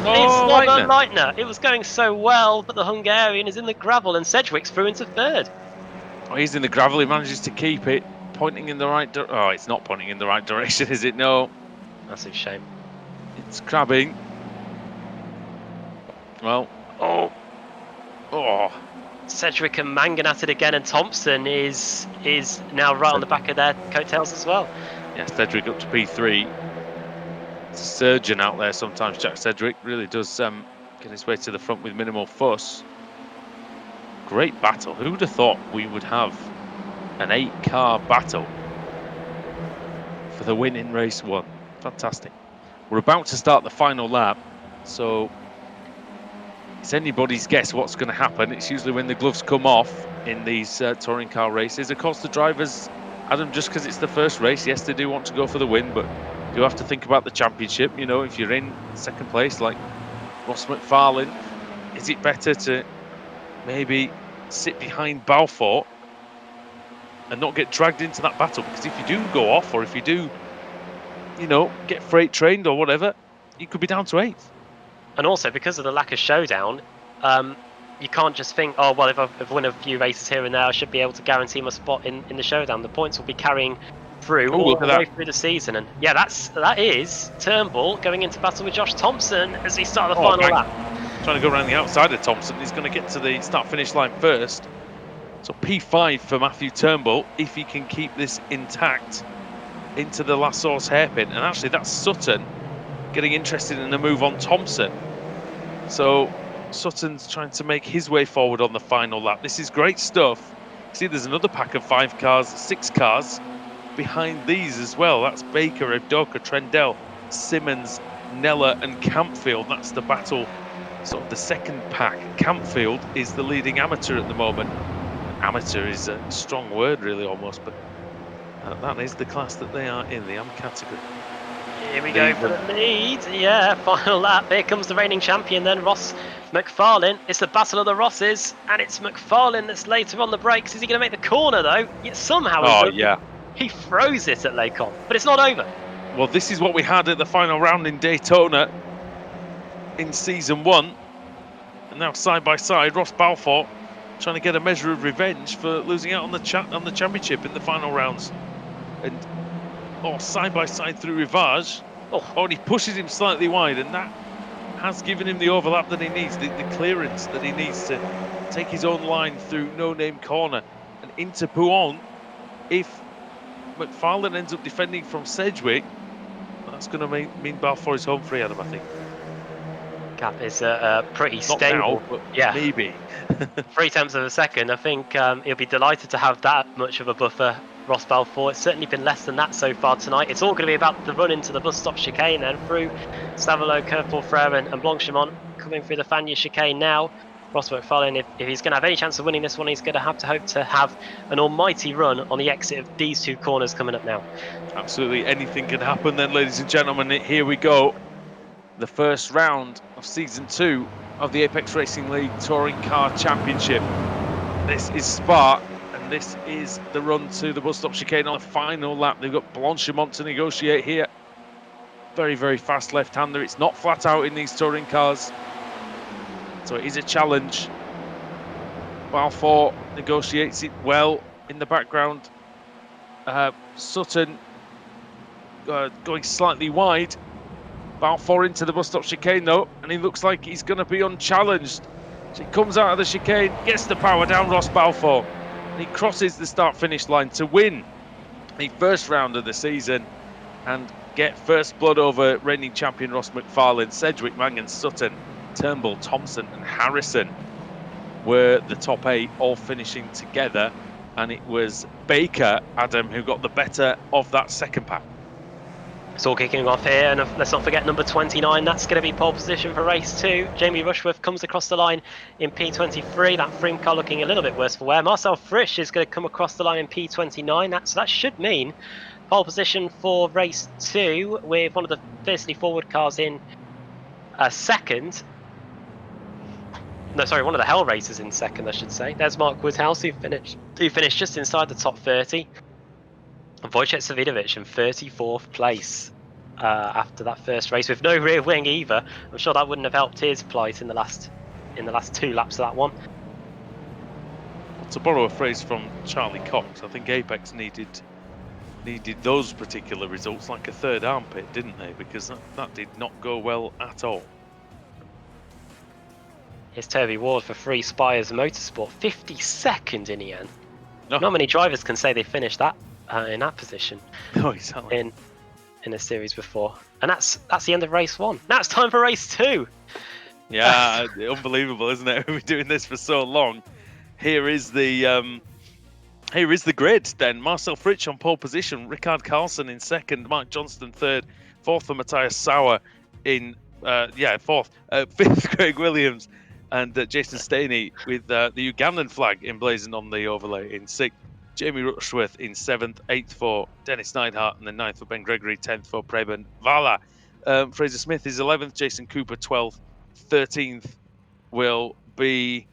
Leitner. It was going so well, but the Hungarian is in the gravel, and Sedgwick's through into 3rd. Oh, he's in the gravel. He manages to keep it pointing in the right direction. Oh, it's not pointing in the right direction, is it? No. Massive shame. It's crabbing. Well, Sedgwick and Mangan at it again, and Thompson is now right on the back of their coattails as well. Yeah, Sedgwick up to P3. It's a surgeon out there sometimes, Jack Sedgwick. Really does get his way to the front with minimal fuss. Great battle. Who would have thought we would have an 8-car battle for the win in race 1. Fantastic. We're about to start the final lap, so it's anybody's guess what's going to happen. It's usually when the gloves come off in these touring car races. Of course, the drivers, Adam, just because it's the first race, yes, they do want to go for the win, but do have to think about the championship. You know, if you're in second place like Ross McFarlane, is it better to maybe sit behind Balfour and not get dragged into that battle? Because if you do go off, or if you do, you know, get freight trained or whatever, you could be down to 8th. And also, because of the lack of showdown, you can't just think, oh, well, if I've won a few races here and there, I should be able to guarantee my spot in the showdown. The points will be carrying through all the way through the season. And yeah, that is Turnbull going into battle with Josh Thompson as he started the final lap. Trying to go around the outside of Thompson. He's going to get to the start-finish line first. So P5 for Matthew Turnbull, if he can keep this intact into the last source hairpin. And actually, that's Sutton getting interested in a move on Thompson. So Sutton's trying to make his way forward on the final lap. This is great stuff. See, there's another pack of 6 cars behind these as well. That's Baker, Evdoka, Trendell, Simmons, Nella and Campfield. That's the battle, sort of the second pack. Campfield is the leading amateur at the moment. Amateur is a strong word really almost, but that is the class that they are in, the AM category. Here we go for the lead. Yeah, final lap. Here comes the reigning champion then, Ross McFarlane. It's the battle of the Rosses, and it's McFarlane that's later on the brakes. Is he going to make the corner though? Yet somehow he froze it at Lacon, but it's not over. Well, this is what we had at the final round in Daytona in season 1. And now side by side, Ross Balfour trying to get a measure of revenge for losing out on the championship in the final rounds. And side by side through Rivage. And he pushes him slightly wide, and that has given him the overlap that he needs, the clearance that he needs to take his own line through No Name Corner and into Pouon. If McFarlane ends up defending from Sedgwick, that's going to mean Balfour is home free, Adam, I think. Gap is pretty stable. Not now, but yeah, maybe. 0.3 of a second. I think he'll be delighted to have that much of a buffer, Ross Balfour. It's certainly been less than that so far tonight. It's all going to be about the run into the bus stop chicane then through Savalo, Kerpel, Frere and Blanchimont coming through the Fania chicane now. Ross McFarlane, if he's going to have any chance of winning this one, he's going to have to hope to have an almighty run on the exit of these 2 corners coming up now. Absolutely anything can happen then, ladies and gentlemen. Here we go. The first round of season 2 of the Apex Racing League Touring Car Championship. This is Spa, and this is the run to the bus stop chicane on the final lap. They've got Blanchimont to negotiate here. Very, very fast left-hander. It's not flat out in these touring cars, so it is a challenge. Balfour negotiates it well in the background. Sutton going slightly wide. Balfour into the bus stop chicane though, and he looks like he's going to be unchallenged. So he comes out of the chicane, gets the power down, Ross Balfour, and he crosses the start-finish line to win the first round of the season and get first blood over reigning champion Ross McFarlane. Sedgwick, Mangan, Sutton, Turnbull, Thompson and Harrison were the top 8, all finishing together, and it was Baker, Adam, who got the better of that second pack. It's all kicking off here, and let's not forget number 29. That's going to be pole position for race 2. Jamie Rushworth comes across the line in P23. That Frame car looking a little bit worse for wear. Marcel Frisch is going to come across the line in P29. That should mean pole position for race 2 with one of the fiercely forward cars in second. No, sorry, one of the Hell Racers in second, I should say. There's Mark Woodhouse, who finished just inside the top 30. And Wojciech Savidovic in 34th place after that first race with no rear wing either. I'm sure that wouldn't have helped his plight in the last 2 laps of that one. To borrow a phrase from Charlie Cox, I think Apex needed those particular results like a third armpit, didn't they? Because that did not go well at all. Here's Toby Ward for Free Spires Motorsport, 52nd in the end. No. Not many drivers can say they finished that in that position. No, exactly. In a series before, and that's the end of race 1. Now it's time for race 2. Yeah, unbelievable, isn't it? We've been doing this for so long. Here is the Here is the grid then. Marcel Fritsch on pole position, Ricard Carlson in second, Mark Johnston third, fourth for Matthias Sauer in, fourth, fifth Craig Williams, and Jason Staney with the Ugandan flag emblazoned on the overlay in sixth. Jamie Rushworth in seventh, eighth for Dennis Neidhart, and then ninth for Ben Gregory, 10th for Preben Vala. Fraser Smith is 11th, Jason Cooper 12th, 13th will be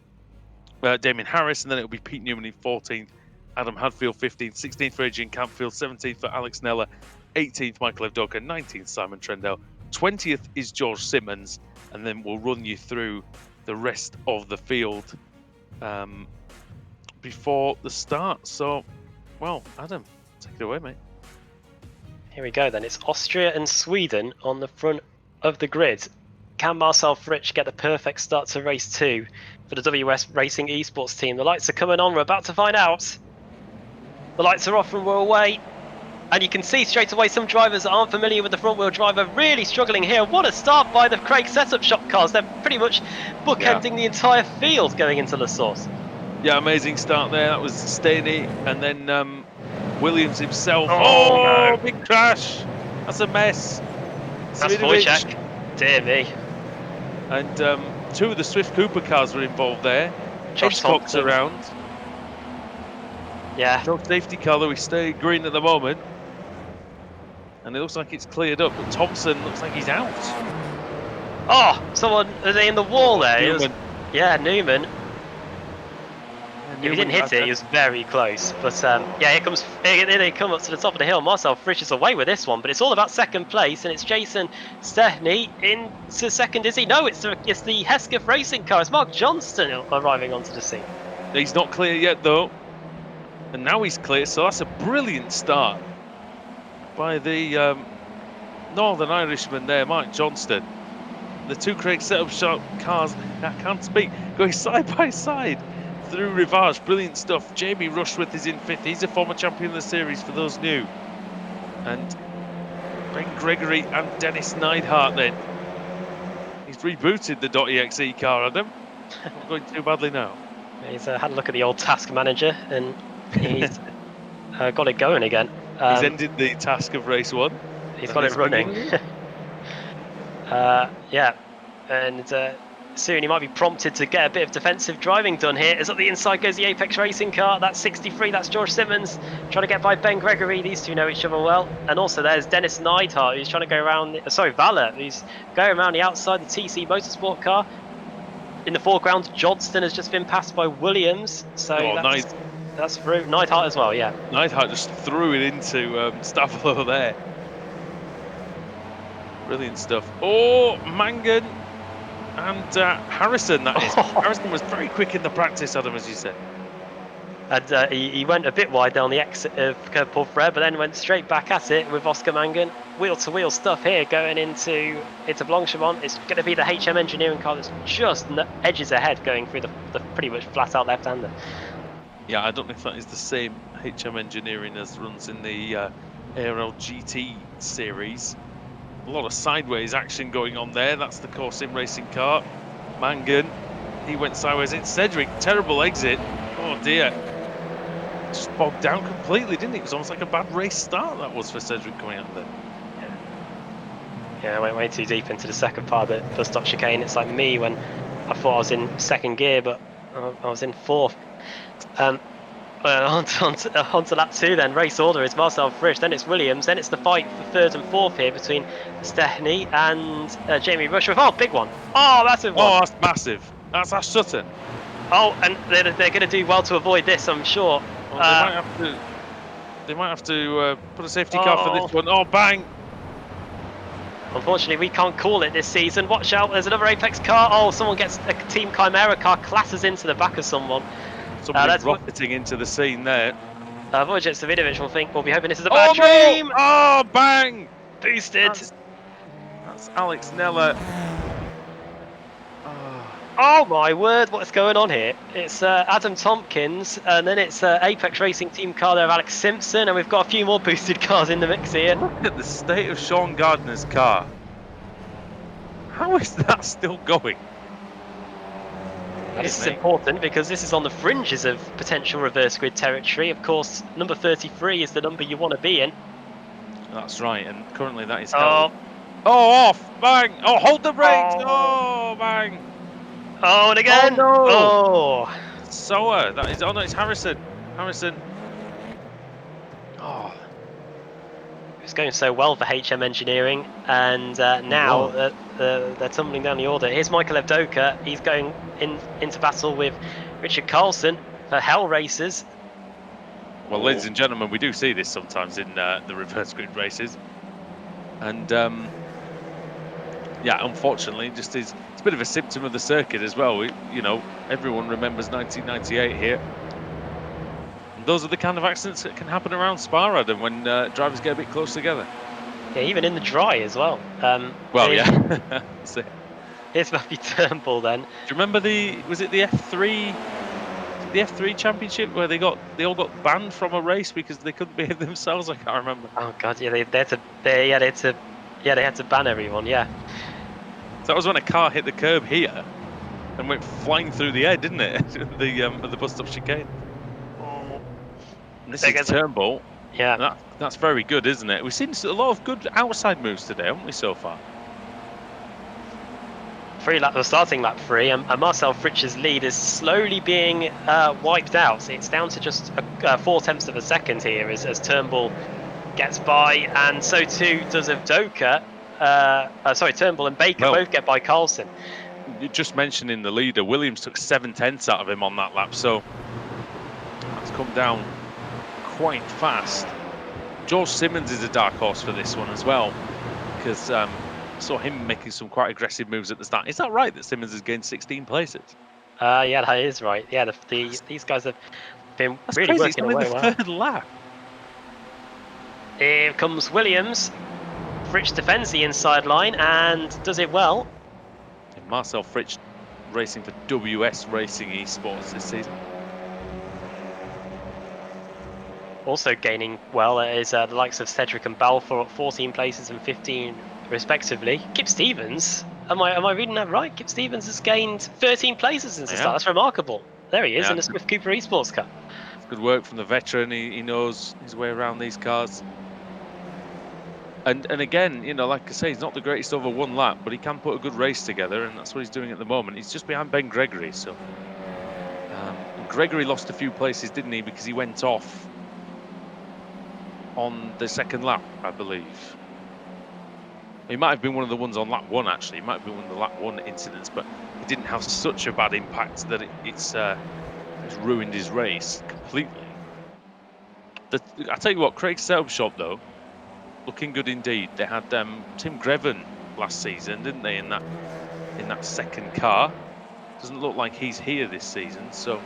Damien Harris, and then it'll be Pete Newman in 14th, Adam Hadfield 15th, 16th for Adrian Campfield, 17th for Alex Neller, 18th Michael Evdoka, 19th Simon Trendell, 20th is George Simmons, and then we'll run you through the rest of the field before the start. So, well, Adam, take it away, mate. Here we go then. It's Austria and Sweden on the front of the grid. Can Marcel Fritsch get the perfect start to race 2 for the WS Racing Esports team? The lights are coming on. We're about to find out. The lights are off and we're away. And you can see straight away some drivers that aren't familiar with the front-wheel drive are really struggling here. What a start by the Craig setup shop cars. They're pretty much bookending the entire field going into La Source. Yeah, amazing start there. That was Staney, and then Williams himself. Oh no. Big crash. That's a mess. That's Wojciech. Dear me. And two of the Swift Cooper cars were involved there. Hitchcock's around. Yeah. No safety car, though. We stay green at the moment. And it looks like it's cleared up, but Thompson looks like he's out. Oh, someone, are they in the wall there? Newman. Newman. If he didn't hit it, he was very close. But here they come up to the top of the hill. Marcel Fritsch is away with this one, but it's all about second place, and it's Jason Stehny into second. Is he? No, it's the Hesketh Racing car. It's Mark Johnston arriving onto the scene. He's not clear yet, though, and now he's clear. So that's a brilliant start by the Northern Irishman there, Mark Johnston. The two Craig setup shop cars, I can't speak, going side by side through Rivage. Brilliant stuff. Jamie Rushworth is in 5th. He's a former champion of the series for those new. And Ben Gregory and Dennis Neidhart then. He's rebooted the .exe car, Adam. Not going too badly now. He's had a look at the old task manager and he's got it going again. He's ended the task of race 1. He's got it running. And soon he might be prompted to get a bit of defensive driving done here. As up the inside goes the Apex Racing car. That's 63. That's George Simmons trying to get by Ben Gregory. These two know each other well. And also there's Dennis Neidhart, who's trying to go around. Vala, who's going around the outside the TC Motorsport car. In the foreground, Johnston has just been passed by Williams. So that's through. Neidhart as well, yeah. Neidhart just threw it into Stavolo there. Brilliant stuff. Oh, Mangan and Harrison, that is. Harrison was very quick in the practice, Adam, as you said. And he went a bit wide down the exit of Porfred, but then went straight back at it with Oscar Mangan. Wheel-to-wheel stuff here going into Blanchimont. It's going to be the HM Engineering car that's just edges ahead going through the pretty much flat-out left-hander. Yeah, I don't know if that is the same HM Engineering as runs in the ARLTC series. A lot of sideways action going on there. That's the Core Sim Racing car. Mangan, he went sideways. It's Cedric, terrible exit. Oh dear. Just bogged down completely, didn't it? It was almost like a bad race start that was for Cedric coming out there. Yeah, I went way too deep into the second part of the first stop chicane. It's like me when I thought I was in second gear, but I was in fourth. On to lap 2 then. Race order is Marcel Fritsch, then it's Williams, then it's the fight for 3rd and 4th here between Stehny and Jamie Rushworth. Oh, big one. Oh, that's a one. Oh, that's massive. That's Ash Sutton. Oh, and they're going to do well to avoid this, I'm sure. Well, they might have to put a safety car for this one. Oh, bang. Unfortunately, we can't call it this season. Watch out, there's another Apex car. Oh, someone gets a Team Chimera car, classes into the back of someone. Somebody rocketing into the scene there. Wojciech Savidovic will be hoping this is a bad dream. No! Oh, bang! Boosted. That's Alex Neller. Oh my word, what's going on here? It's Adam Tompkins, and then it's Apex Racing team car there of Alex Simpson, and we've got a few more boosted cars in the mix here. Look at the state of Sean Gardner's car. How is that still going? This is important because this is on the fringes of potential reverse grid territory. Of course, number 33 is the number you want to be in. That's right, and currently that is Oh, held. Oh, off! Bang! Oh, hold the brakes! oh, Oh, bang! oh, and Oh again. no! Oh, Sower, that is. Oh no, it's Harrison. Harrison. Oh, it's going so well for HM Engineering, and it now was. they're tumbling down the order. Here's Michael Evdoka. He's going into battle with Richard Carlson for Hell Racers. Well, ladies and gentlemen, we do see this sometimes in the reverse grid races, and yeah, unfortunately, just is it's a bit of a symptom of the circuit as well. Everyone remembers 1998 here. And those are the kind of accidents that can happen around Spa, Adam, when drivers get a bit close together. Yeah, even in the dry as well. Well, Here's, yeah. That's it. here's Matthew Turnbull then. Do you remember was it the F3? The F3 championship where they all got banned from a race because they couldn't behave themselves? I can't remember. Oh god, yeah, they had to ban everyone. Yeah. So that was when a car hit the curb here and went flying through the air, didn't it? the bus stop chicane. And this is Turnbull. Yeah. That's very good, isn't it? We've seen a lot of good outside moves today, haven't we, so far? The starting lap 3, and Marcel Fritsch's lead is slowly being wiped out. It's down to just 4/10 of a second here as Turnbull gets by, and so too does Evdoka. Turnbull and Baker both get by Carlson. You just mentioning the leader, Williams took 7/10 out of him on that lap, so that's come down quite fast. George Simmons is a dark horse for this one as well, because saw him making some quite aggressive moves at the start. Is that right that Simmons has gained 16 places? Yeah, that is right. Yeah, these guys have been really crazy. working away well. Third lap. Here comes Williams. Fritsch defends the inside line and does it well. And Marcel Fritsch racing for WS Racing Esports this season. Also gaining well is the likes of Cedric and Balfour at 14 places and 15 respectively. Kip Stevens, am I reading that right? Kip Stevens has gained 13 places since the start. That's remarkable. There he is in the Swift Cooper Esports Cup. It's good work from the veteran. He knows his way around these cars. And again, like I say, he's not the greatest over one lap, but he can put a good race together, and that's what he's doing at the moment. He's just behind Ben Gregory, so Gregory lost a few places, didn't he? Because he went off on the second lap, I believe. He might have been one of the ones on lap 1, actually. He might have been one of the lap 1 incidents, but it didn't have such a bad impact that it's ruined his race completely. I tell you what, Craig's setup shop though, looking good indeed. They had Tim Greven last season, didn't they? In that second car. Doesn't look like he's here this season, so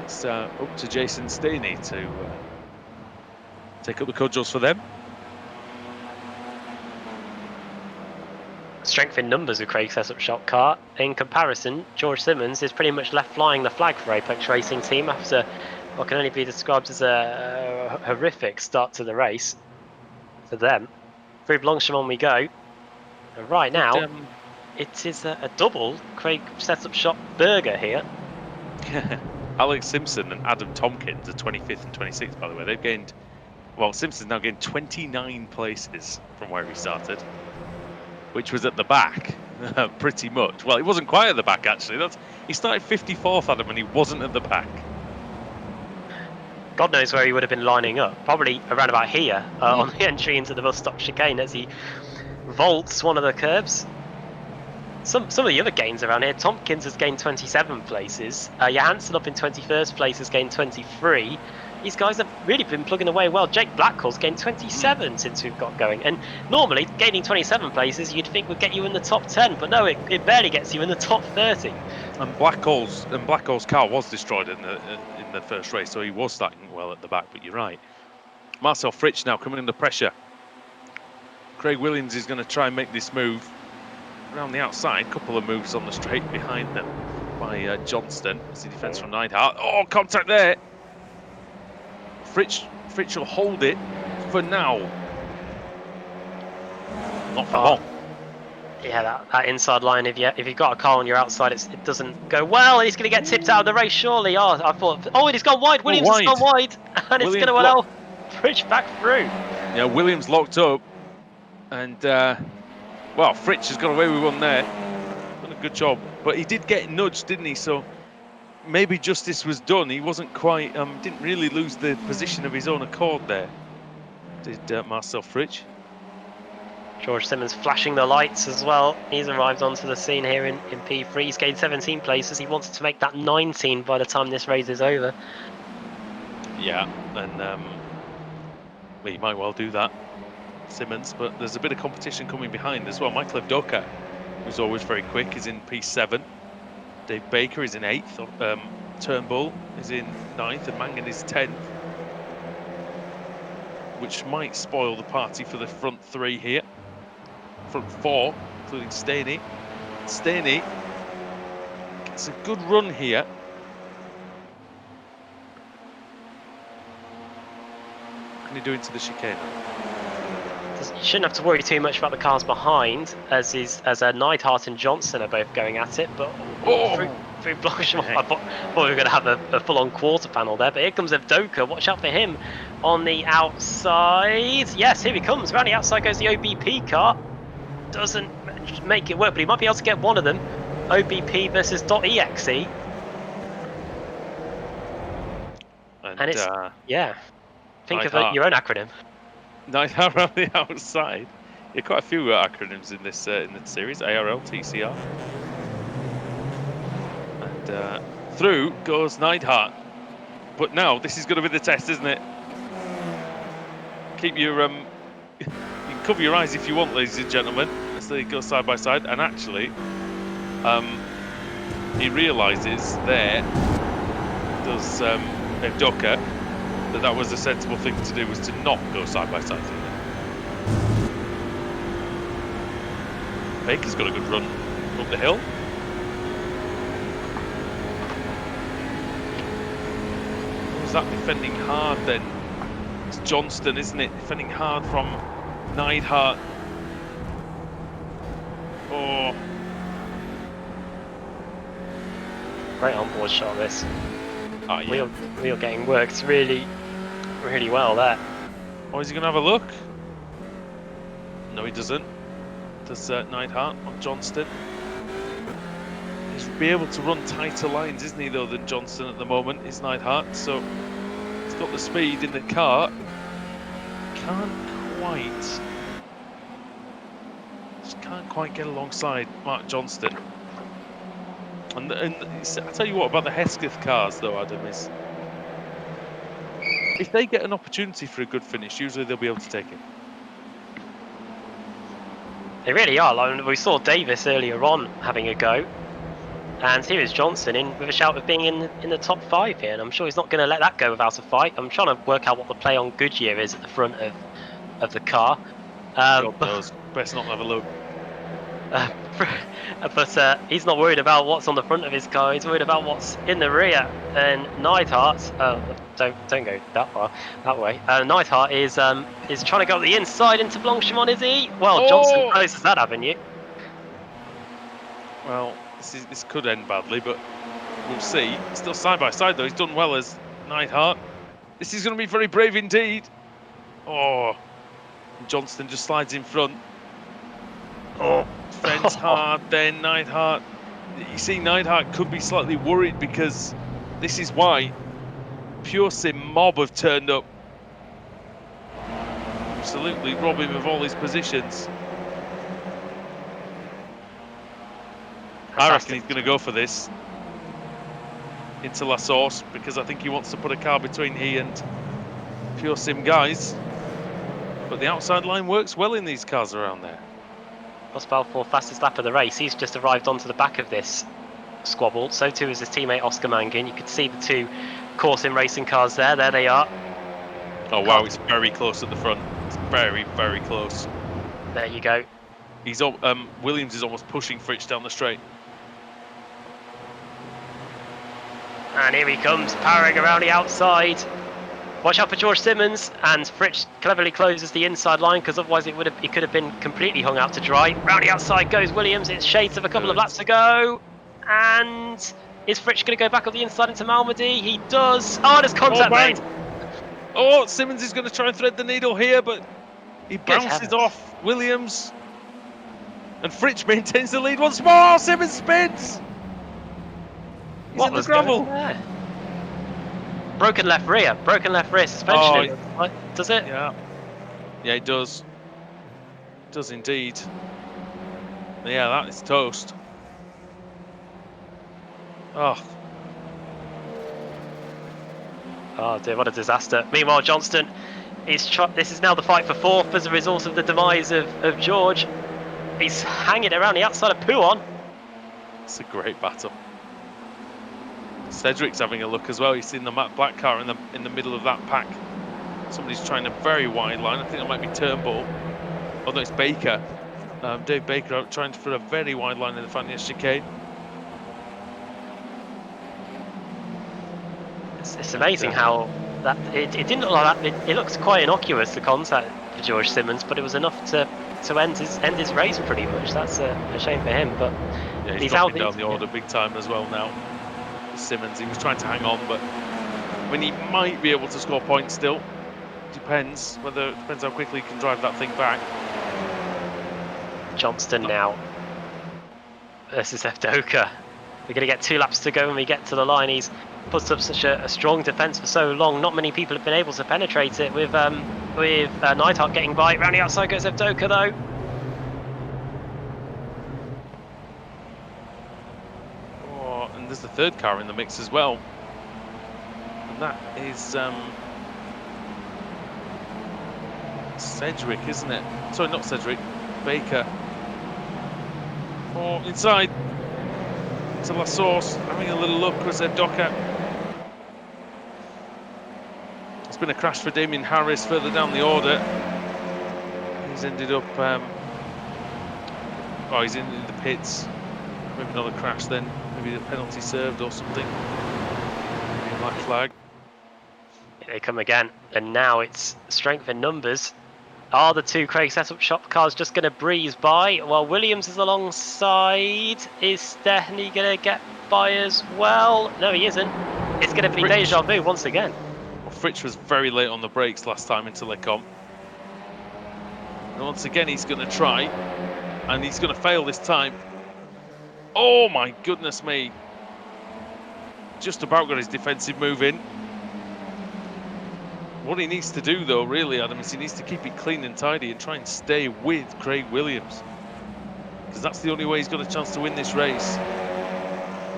it's up to Jason Steeney to take up the cudgels for them. Strength in numbers with Craig's setup shop car. In comparison, George Simmons is pretty much left flying the flag for Apex Racing Team after what can only be described as a horrific start to the race for them. Through Blanchimont we go. And right now, it is a double Craig setup shop burger here. Alex Simpson and Adam Tompkins are 25th and 26th, by the way. They've gained, well, Simpson's now gained 29 places from where he started, which was at the back, pretty much. Well, he wasn't quite at the back, actually. He started 54th, Adam, and he wasn't at the back. God knows where he would have been lining up. Probably around about here on the entry into the bus stop chicane as he vaults one of the curbs. Some of the other gains around here, Tompkins has gained 27 places. Johansson up in 21st place has gained 23. These guys have really been plugging away well. Jake Blackhall's gained 27 since we've got going. And normally, gaining 27 places, you'd think would get you in the top 10. But no, it barely gets you in the top 30. And Blackhall's car was destroyed in the first race, so he was starting well at the back. But you're right. Marcel Fritsch now coming under pressure. Craig Williams is going to try and make this move around the outside. Couple of moves on the straight behind them by Johnston. It's the defence from Neidhart. Oh, contact there. Fritsch will hold it for now. Not for long. Yeah, that inside line. If you've got a car on your outside, it doesn't go well. And he's going to get tipped out of the race. Surely. Oh, I thought. Oh, and he's gone wide. Oh, Williams has wide. gone wide, and it's going to allow Fritsch back through. Yeah, Williams locked up, and well, Fritsch has got away with one there. Done a good job, but he did get nudged, didn't he? So maybe justice was done. He wasn't quite. Didn't really lose the position of his own accord there. Did Marcel Fritsch? George Simmons flashing the lights as well. He's arrived onto the scene here in P3. He's gained 17 places. He wants to make that 19 by the time this race is over. Yeah, and well, he might well do that, Simmons. But there's a bit of competition coming behind as well. Michael Evdoka, who's always very quick, is in P7. Dave Baker is in 8th. Turnbull is in 9th, and Mangan is 10th. Which might spoil the party for the front 3 here. Front 4, including Staney. Staney gets a good run here. What can he do into the chicane? You shouldn't have to worry too much about the cars behind, as Neidhart and Johnson are both going at it. But through Blanchemont, I thought we were going to have a full-on quarter panel there. But here comes Evdoka. Watch out for him on the outside. Yes, here he comes. Around the outside goes the OBP car. Doesn't make it work, but he might be able to get one of them. OBP versus .exe. And it's yeah. Think of your own acronym. Neidhart around the outside. Yeah, quite a few acronyms in this series. ARLTCR. And through goes Neidhart. But now this is going to be the test, isn't it? Keep your you can cover your eyes if you want, ladies and gentlemen, as they go side by side. And actually, he realises there, does Evdoka, that was the sensible thing to do, was to not go side by side. Baker's got a good run up the hill. Who's that defending hard then? It's Johnston, isn't it? Defending hard from Neidhart. Oh. Great onboard shot, this. Oh, yeah. Wheel getting worked really well there. Oh, is he going to have a look? No, he doesn't. Does Neidhart on Johnston. He's be able to run tighter lines, isn't he, though, than Johnston at the moment, is Neidhart. So he's got the speed in the car. Can't quite get alongside Mark Johnston. And I tell you what about the Hesketh cars, though, Adam, is if they get an opportunity for a good finish, usually they'll be able to take it. They really are. Like, we saw Davis earlier on having a go, and here is Johnson in with a shout of being in the top 5 here, and I'm sure he's not going to let that go without a fight. I'm trying to work out what the play on Goodyear is at the front of the car. God knows. Best not have a look. But he's not worried about what's on the front of his car. He's worried about what's in the rear. And Neidhart, don't go that way. Neidhart is trying to go up the inside into Blanchemont, is he? Well, Johnson closes that avenue. Well, this could end badly, but we'll see. Still side by side though. He's done well as Neidhart. This is going to be very brave indeed. Oh, Johnston just slides in front. Oh, fence hard, then Neidhart. You see, Neidhart could be slightly worried because this is why Pure Sim Mob have turned up. Absolutely rob him of all his positions. I reckon he's going to go for this into La Source because I think he wants to put a car between he and Pure Sim guys. But the outside line works well in these cars around there. Ross Balfour, fastest lap of the race. He's just arrived onto the back of this squabble. So too is his teammate Oscar Mangan. You could see the two Corsim racing cars there. There they are. Oh wow, he's very close at the front. It's very, very close. There you go. He's Williams is almost pushing Fritsch down the straight. And here he comes, powering around the outside. Watch out for George Simmons, and Fritsch cleverly closes the inside line because otherwise it could have been completely hung out to dry. Round the outside goes Williams. It's shades of a couple of laps to go, and is Fritsch going to go back up the inside into Malmedy? He does. Oh, there's contact made. Oh, Simmons is going to try and thread the needle here, but he bounces off Williams, and Fritsch maintains the lead once more. Simmons spins. He's in the gravel. Broken left rear suspension. Oh, does it? Yeah, it does. It does indeed. Yeah, that is toast. Oh dear, what a disaster. Meanwhile, Johnston is this is now the fight for fourth as a result of the demise of George. He's hanging around the outside of Pouon. It's a great battle. Cedric's having a look as well. He's seen the Matt Black car in the middle of that pack. Somebody's trying a very wide line. I think it might be Turnbull. Oh no, it's Baker. Dave Baker out trying for a very wide line in the Fanias chicane. It's amazing how that it didn't look like that. It looks quite innocuous, the contact for George Simmons, but it was enough to end his race pretty much. That's a shame for him. But yeah, he's dropping down the order big time as well now. Simmons, he was trying to hang on, but I mean, he might be able to score points still. Depends how quickly he can drive that thing back. Johnston now versus Evdoka. We're going to get 2 laps to go when we get to the line. He's put up such a strong defence for so long. Not many people have been able to penetrate it with Neidhart getting by. Round the outside goes Evdoka though. There's the third car in the mix as well, and that is Cedric, isn't it? Sorry, not Cedric, Baker. Oh, inside to La Source, having a little look was Evdoka. It's been a crash for Damien Harris further down the order. He's ended up he's in the pits. Maybe not a crash then. Maybe a penalty served or something. Maybe a black flag. Here they come again, and now it's strength in numbers. Are the 2 Craig setup shop cars just going to breeze by while Williams is alongside? Is Stehny going to get by as well? No, he isn't. It's going to be deja vu once again. Well, Fritsch was very late on the brakes last time into Lecombe. And once again, he's going to try, and he's going to fail this time. Oh my goodness me. Just about got his defensive move in. What he needs to do though, really, Adam, is he needs to keep it clean and tidy and try and stay with Craig Williams. Because that's the only way he's got a chance to win this race.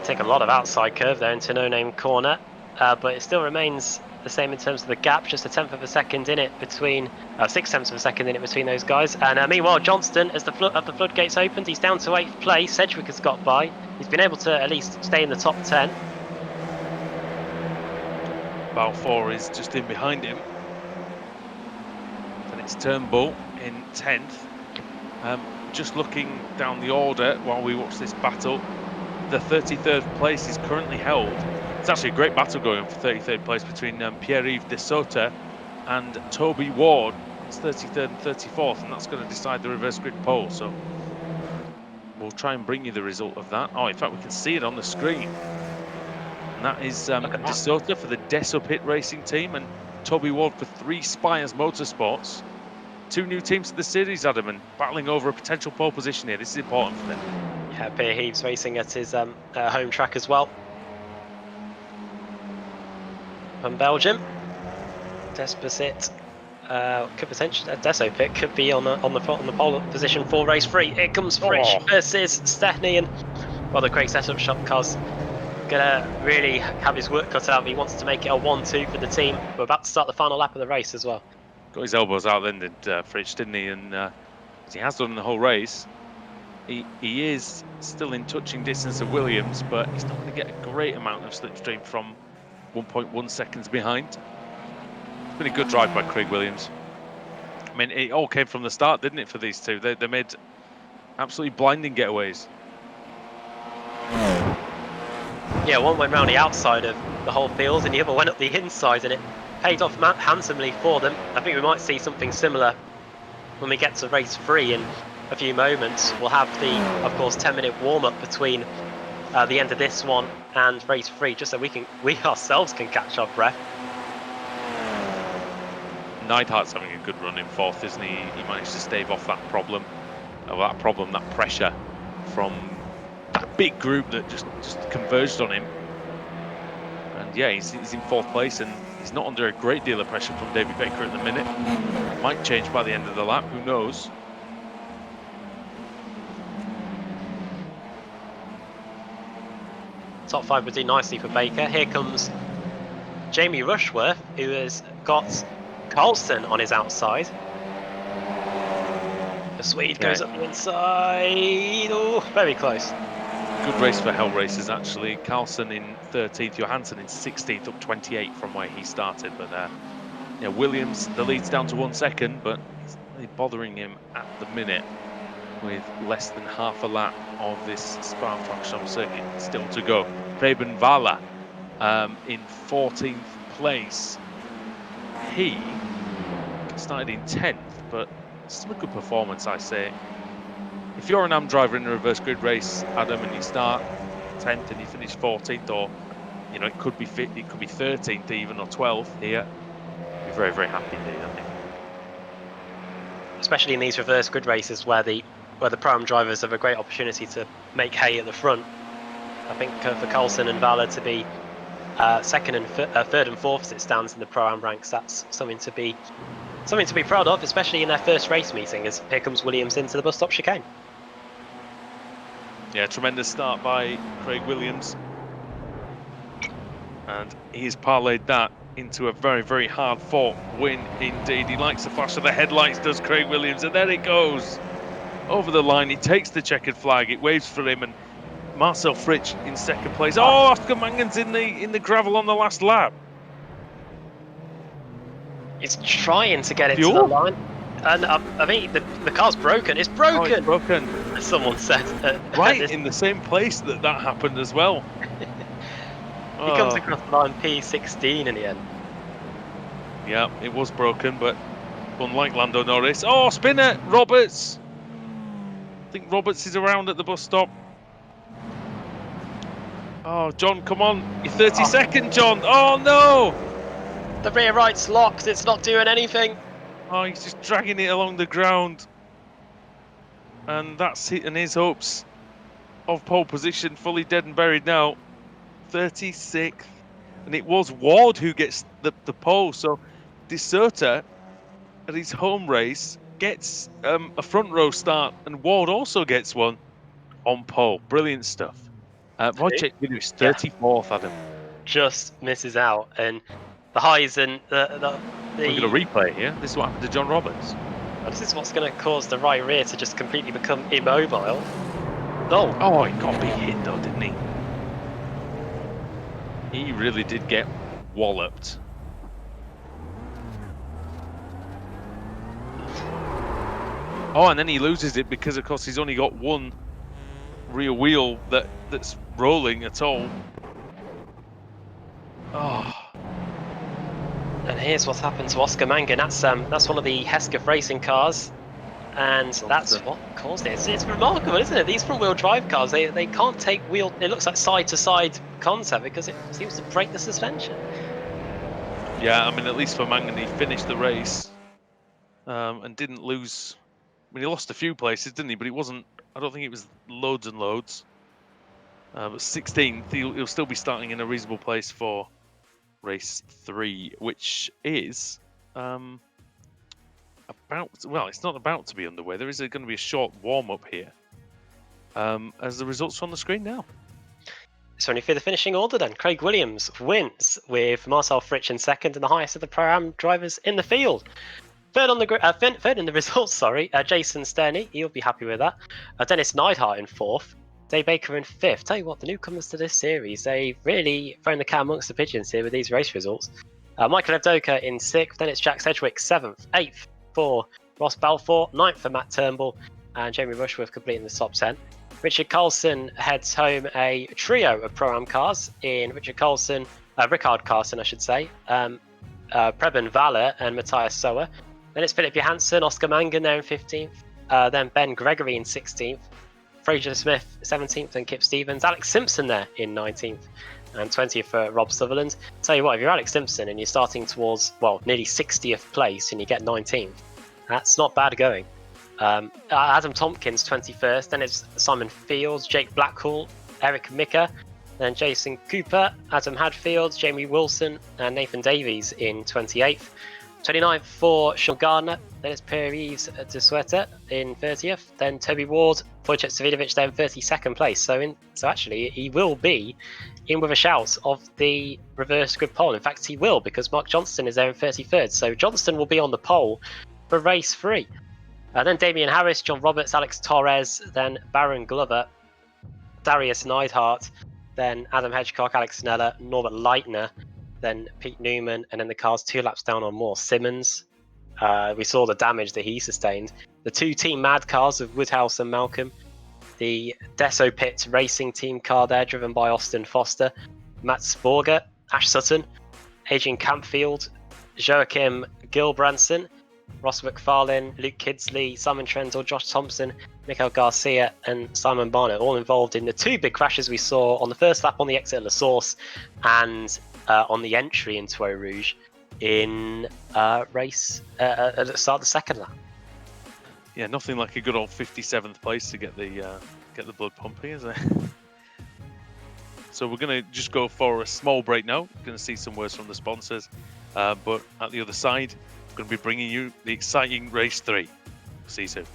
Take a lot of outside curve there into No Name Corner, but it still remains the same in terms of the gap, just 1/10 of a second in it between, 6/10 of a second in it between those guys. And meanwhile, Johnston, as the floodgates opened, he's down to 8th place. Sedgwick has got by. He's been able to at least stay in the top 10. Balfour is just in behind him. And it's Turnbull in 10th. Just looking down the order while we watch this battle, the 33rd place is currently held. It's actually a great battle going for 33rd place between Pierre-Yves de Soto and Toby Ward. It's 33rd and 34th, and that's going to decide the reverse grid pole. So we'll try and bring you the result of that. Oh, in fact, we can see it on the screen. And that is de Soto for the Deso Pit Racing team and Toby Ward for 3 Spires Motorsports. 2 new teams to the series, Adam, and battling over a potential pole position here. This is important for them. Yeah, Pierre-Yves racing at his home track as well. From Belgium, Desposit could potentially Deso Pit could be on the pole position for race 3. Here comes Fritsch versus Stehny, and well, the Craig setup shop car's gonna really have his work cut out. He wants to make it a 1-2 for the team. We're about to start the final lap of the race as well. Got his elbows out then, did Fritsch, didn't he? And as he has done in the whole race, he is still in touching distance of Williams, but he's not going to get a great amount of slipstream from 1.1 seconds behind. It's been a good drive by Craig Williams. I mean, it all came from the start, didn't it, for these two? They made absolutely blinding getaways. Yeah, one went round the outside of the whole field and the other went up the inside, and it paid off handsomely for them. I think we might see something similar when we get to race 3 in a few moments. We'll have the, of course, 10-minute warm-up between the end of this one and race 3, just so we ourselves can catch our breath. Neidhart's having a good run in 4th, isn't he? He managed to stave off that problem, that pressure from that big group that just converged on him. And yeah, he's in 4th place, and he's not under a great deal of pressure from David Baker at the minute. Might change by the end of the lap, who knows? Top 5 would do nicely for Baker. Here comes Jamie Rushworth, who has got Carlson on his outside. The Swede goes up the inside. Oh, very close. Good race for Hell Racers, actually. Carlson in 13th, Johansson in 16th, up 28 from where he started. But yeah, Williams, the lead's down to 1 second, but it's really bothering him at the minute with less than half a lap of this Francorchamps circuit still to go. Preben Vala in 14th place. He started in 10th, but still a good performance, I say. If you're an AM driver in a reverse grid race, Adam, and you start 10th and you finish 14th, or you know, it could be 13th even, or 12th here, you're very, very happy indeed, I think. Especially in these reverse grid races where the Pro-Am drivers have a great opportunity to make hay at the front. I think for Carlson and Vala to be third and 4th as it stands in the Pro-Am ranks, that's something to be proud of, especially in their first race meeting, as here comes Williams into the bus stop chicane. Yeah, tremendous start by Craig Williams. And he's parlayed that into a very, very hard-fought win indeed. He likes the flash of the headlights, does Craig Williams, and there it goes. Over the line, he takes the checkered flag, it waves for him, and Marcel Fritsch in 2nd place. Oh, Oscar Mangan's in the gravel on the last lap. He's trying to get it to the line. And I think the car's broken. It's broken! Oh, it's broken. As someone said. Right in the same place that happened as well. He comes across the line P16 in the end. Yeah, it was broken, but unlike Lando Norris. Oh, spinner! Roberts! I think Roberts is around at the bus stop. Oh, John, come on. You're 32nd, John. Oh, no! The rear right's locked. It's not doing anything. Oh, he's just dragging it along the ground. And that's it, and his hopes of pole position fully dead and buried now. 36th. And it was Ward who gets the pole. So De Soto at his home race gets a front row start, and Ward also gets one on pole. Brilliant stuff. Wojciech Williams, 34th, Adam. Just misses out, and the highs and the We're going to replay here. This is what happened to John Roberts. This is what's going to cause the right rear to just completely become immobile. No. Oh, he got a big hit though, didn't he? He really did get walloped. Oh, and then he loses it because, of course, he's only got one rear wheel that's rolling at all. Oh. And here's what's happened to Oscar Mangan. That's one of the Hesketh racing cars, and that's what caused it. It's remarkable, isn't it? These front-wheel drive cars, they can't take wheel. It looks like side-to-side contact because it seems to break the suspension. Yeah, I mean, at least for Mangan, he finished the race and didn't lose. I mean, he lost a few places, didn't he? But it wasn't. I don't think it was loads and loads. But 16th, he'll still be starting in a reasonable place for race 3, which is it's not about to be underway. There is going to be a short warm-up here as the results are on the screen now. So only for the finishing order then, Craig Williams wins with Marcel Fritsch in 2nd and the highest of the Pro-Am drivers in the field. Third in the results, Jason Sterney, he'll be happy with that. Dennis Neidhart in 4th. Dave Baker in 5th. Tell you what, the newcomers to this series, they've really thrown the cat amongst the pigeons here with these race results. Michael Evdoka in 6th, then it's Jack Sedgwick 7th, 8th for Ross Balfour, 9th for Matt Turnbull, and Jamie Rushworth completing the top 10. Richard Carlson heads home a trio of Pro-Am cars in Ricard Carson, I should say. Preben Valle and Matthias Sower. Then it's Philip Johansson, Oscar Mangan there in 15th. Then Ben Gregory in 16th. Fraser Smith 17th and Kip Stevens. Alex Simpson there in 19th. And 20th for Rob Sutherland. Tell you what, if you're Alex Simpson and you're starting towards, well, nearly 60th place and you get 19th, that's not bad going. Adam Tompkins 21st, then it's Simon Fields, Jake Blackhall, Eric Mika, then Jason Cooper, Adam Hadfield, Jamie Wilson, and Nathan Davies in 28th. 29th for Sean Gardner, then it's Pierre-Yves de in 30th, then Toby Ward, Wojciech Savidovic there in 32nd place. So actually, he will be in with a shout of the reverse grid pole. In fact, he will, because Mark Johnston is there in 33rd. So Johnston will be on the pole for race 3. Then Damian Harris, John Roberts, Alex Torres, then Baron Glover, Darius Neidhart, then Adam Hedgecock, Alex Sneller, Norbert Leitner, then Pete Newman, and then the cars 2 laps down on Moore Simmons. We saw the damage that he sustained. The 2 Team Mad cars of Woodhouse and Malcolm. The Deso Pit Racing Team car there, driven by Austin Foster, Matt Sporger, Ash Sutton, Adrian Campfield, Joachim Gilbranson, Ross McFarlane, Luke Kidsley, Simon Trendle, Josh Thompson, Mikael Garcia, and Simon Barnett, all involved in the 2 big crashes we saw on the first lap on the exit of La Source and on the entry into Eau Rouge in race at the start of the second lap. Yeah, nothing like a good old 57th place to get the blood pumping, is there? So we're going to just go for a small break now. We're going to see some words from the sponsors, but at the other side, we're going to be bringing you the exciting race 3. See you soon.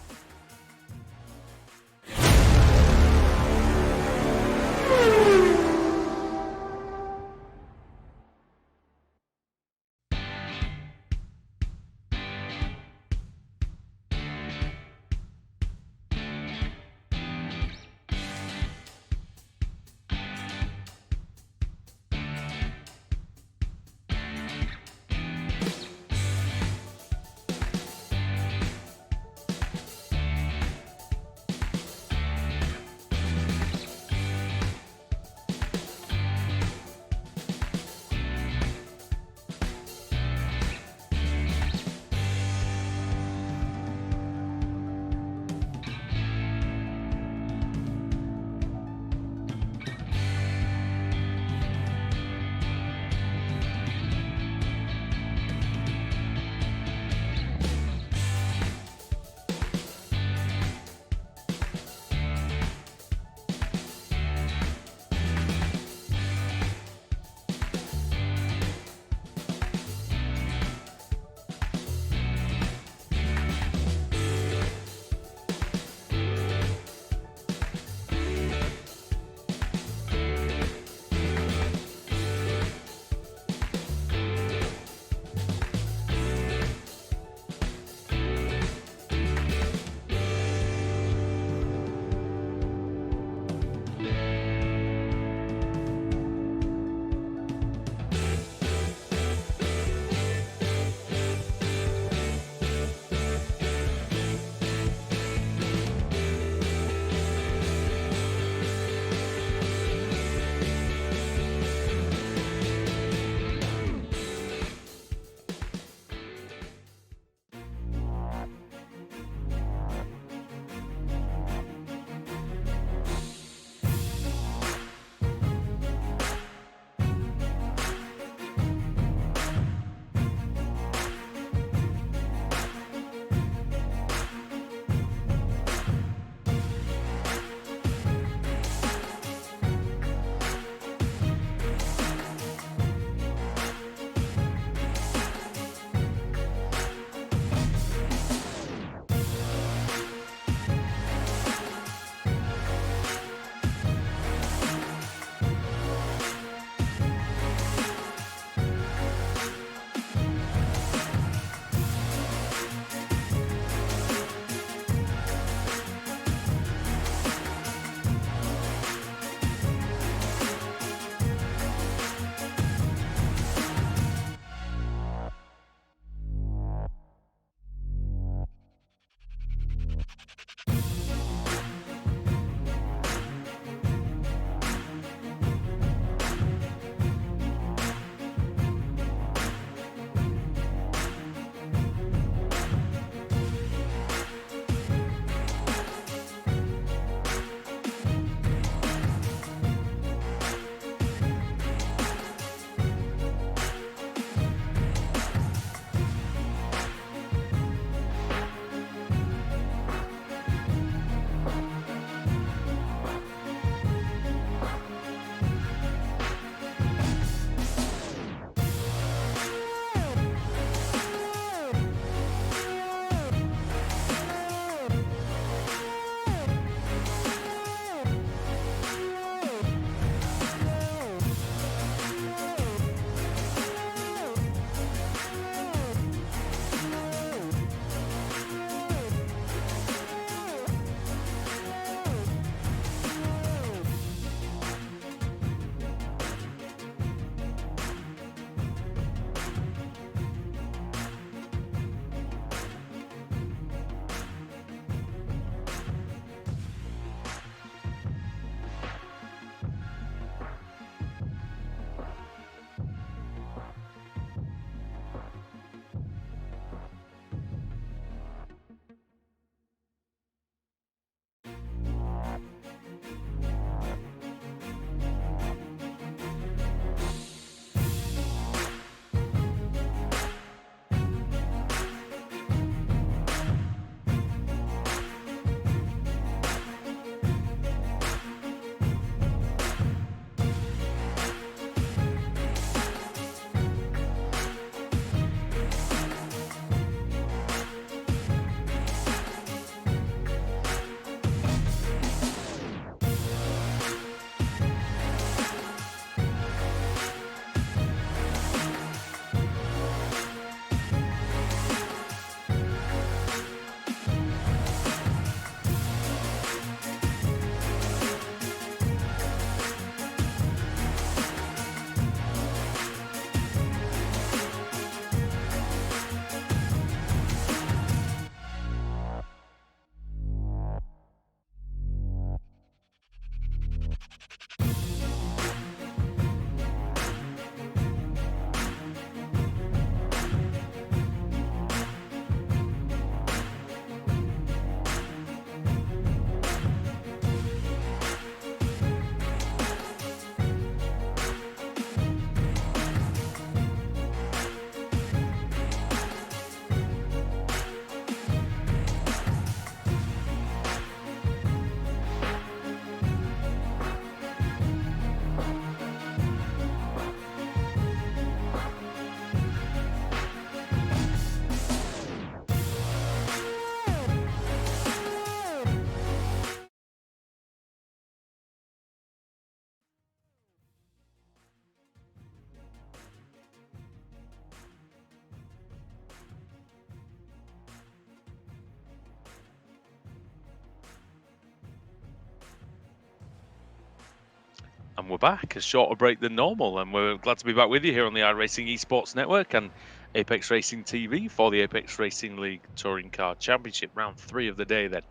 And we're back, a shorter break than normal, and we're glad to be back with you here on the iRacing Esports Network and Apex Racing TV for the Apex Racing League Touring Car Championship, round 3 of the day then,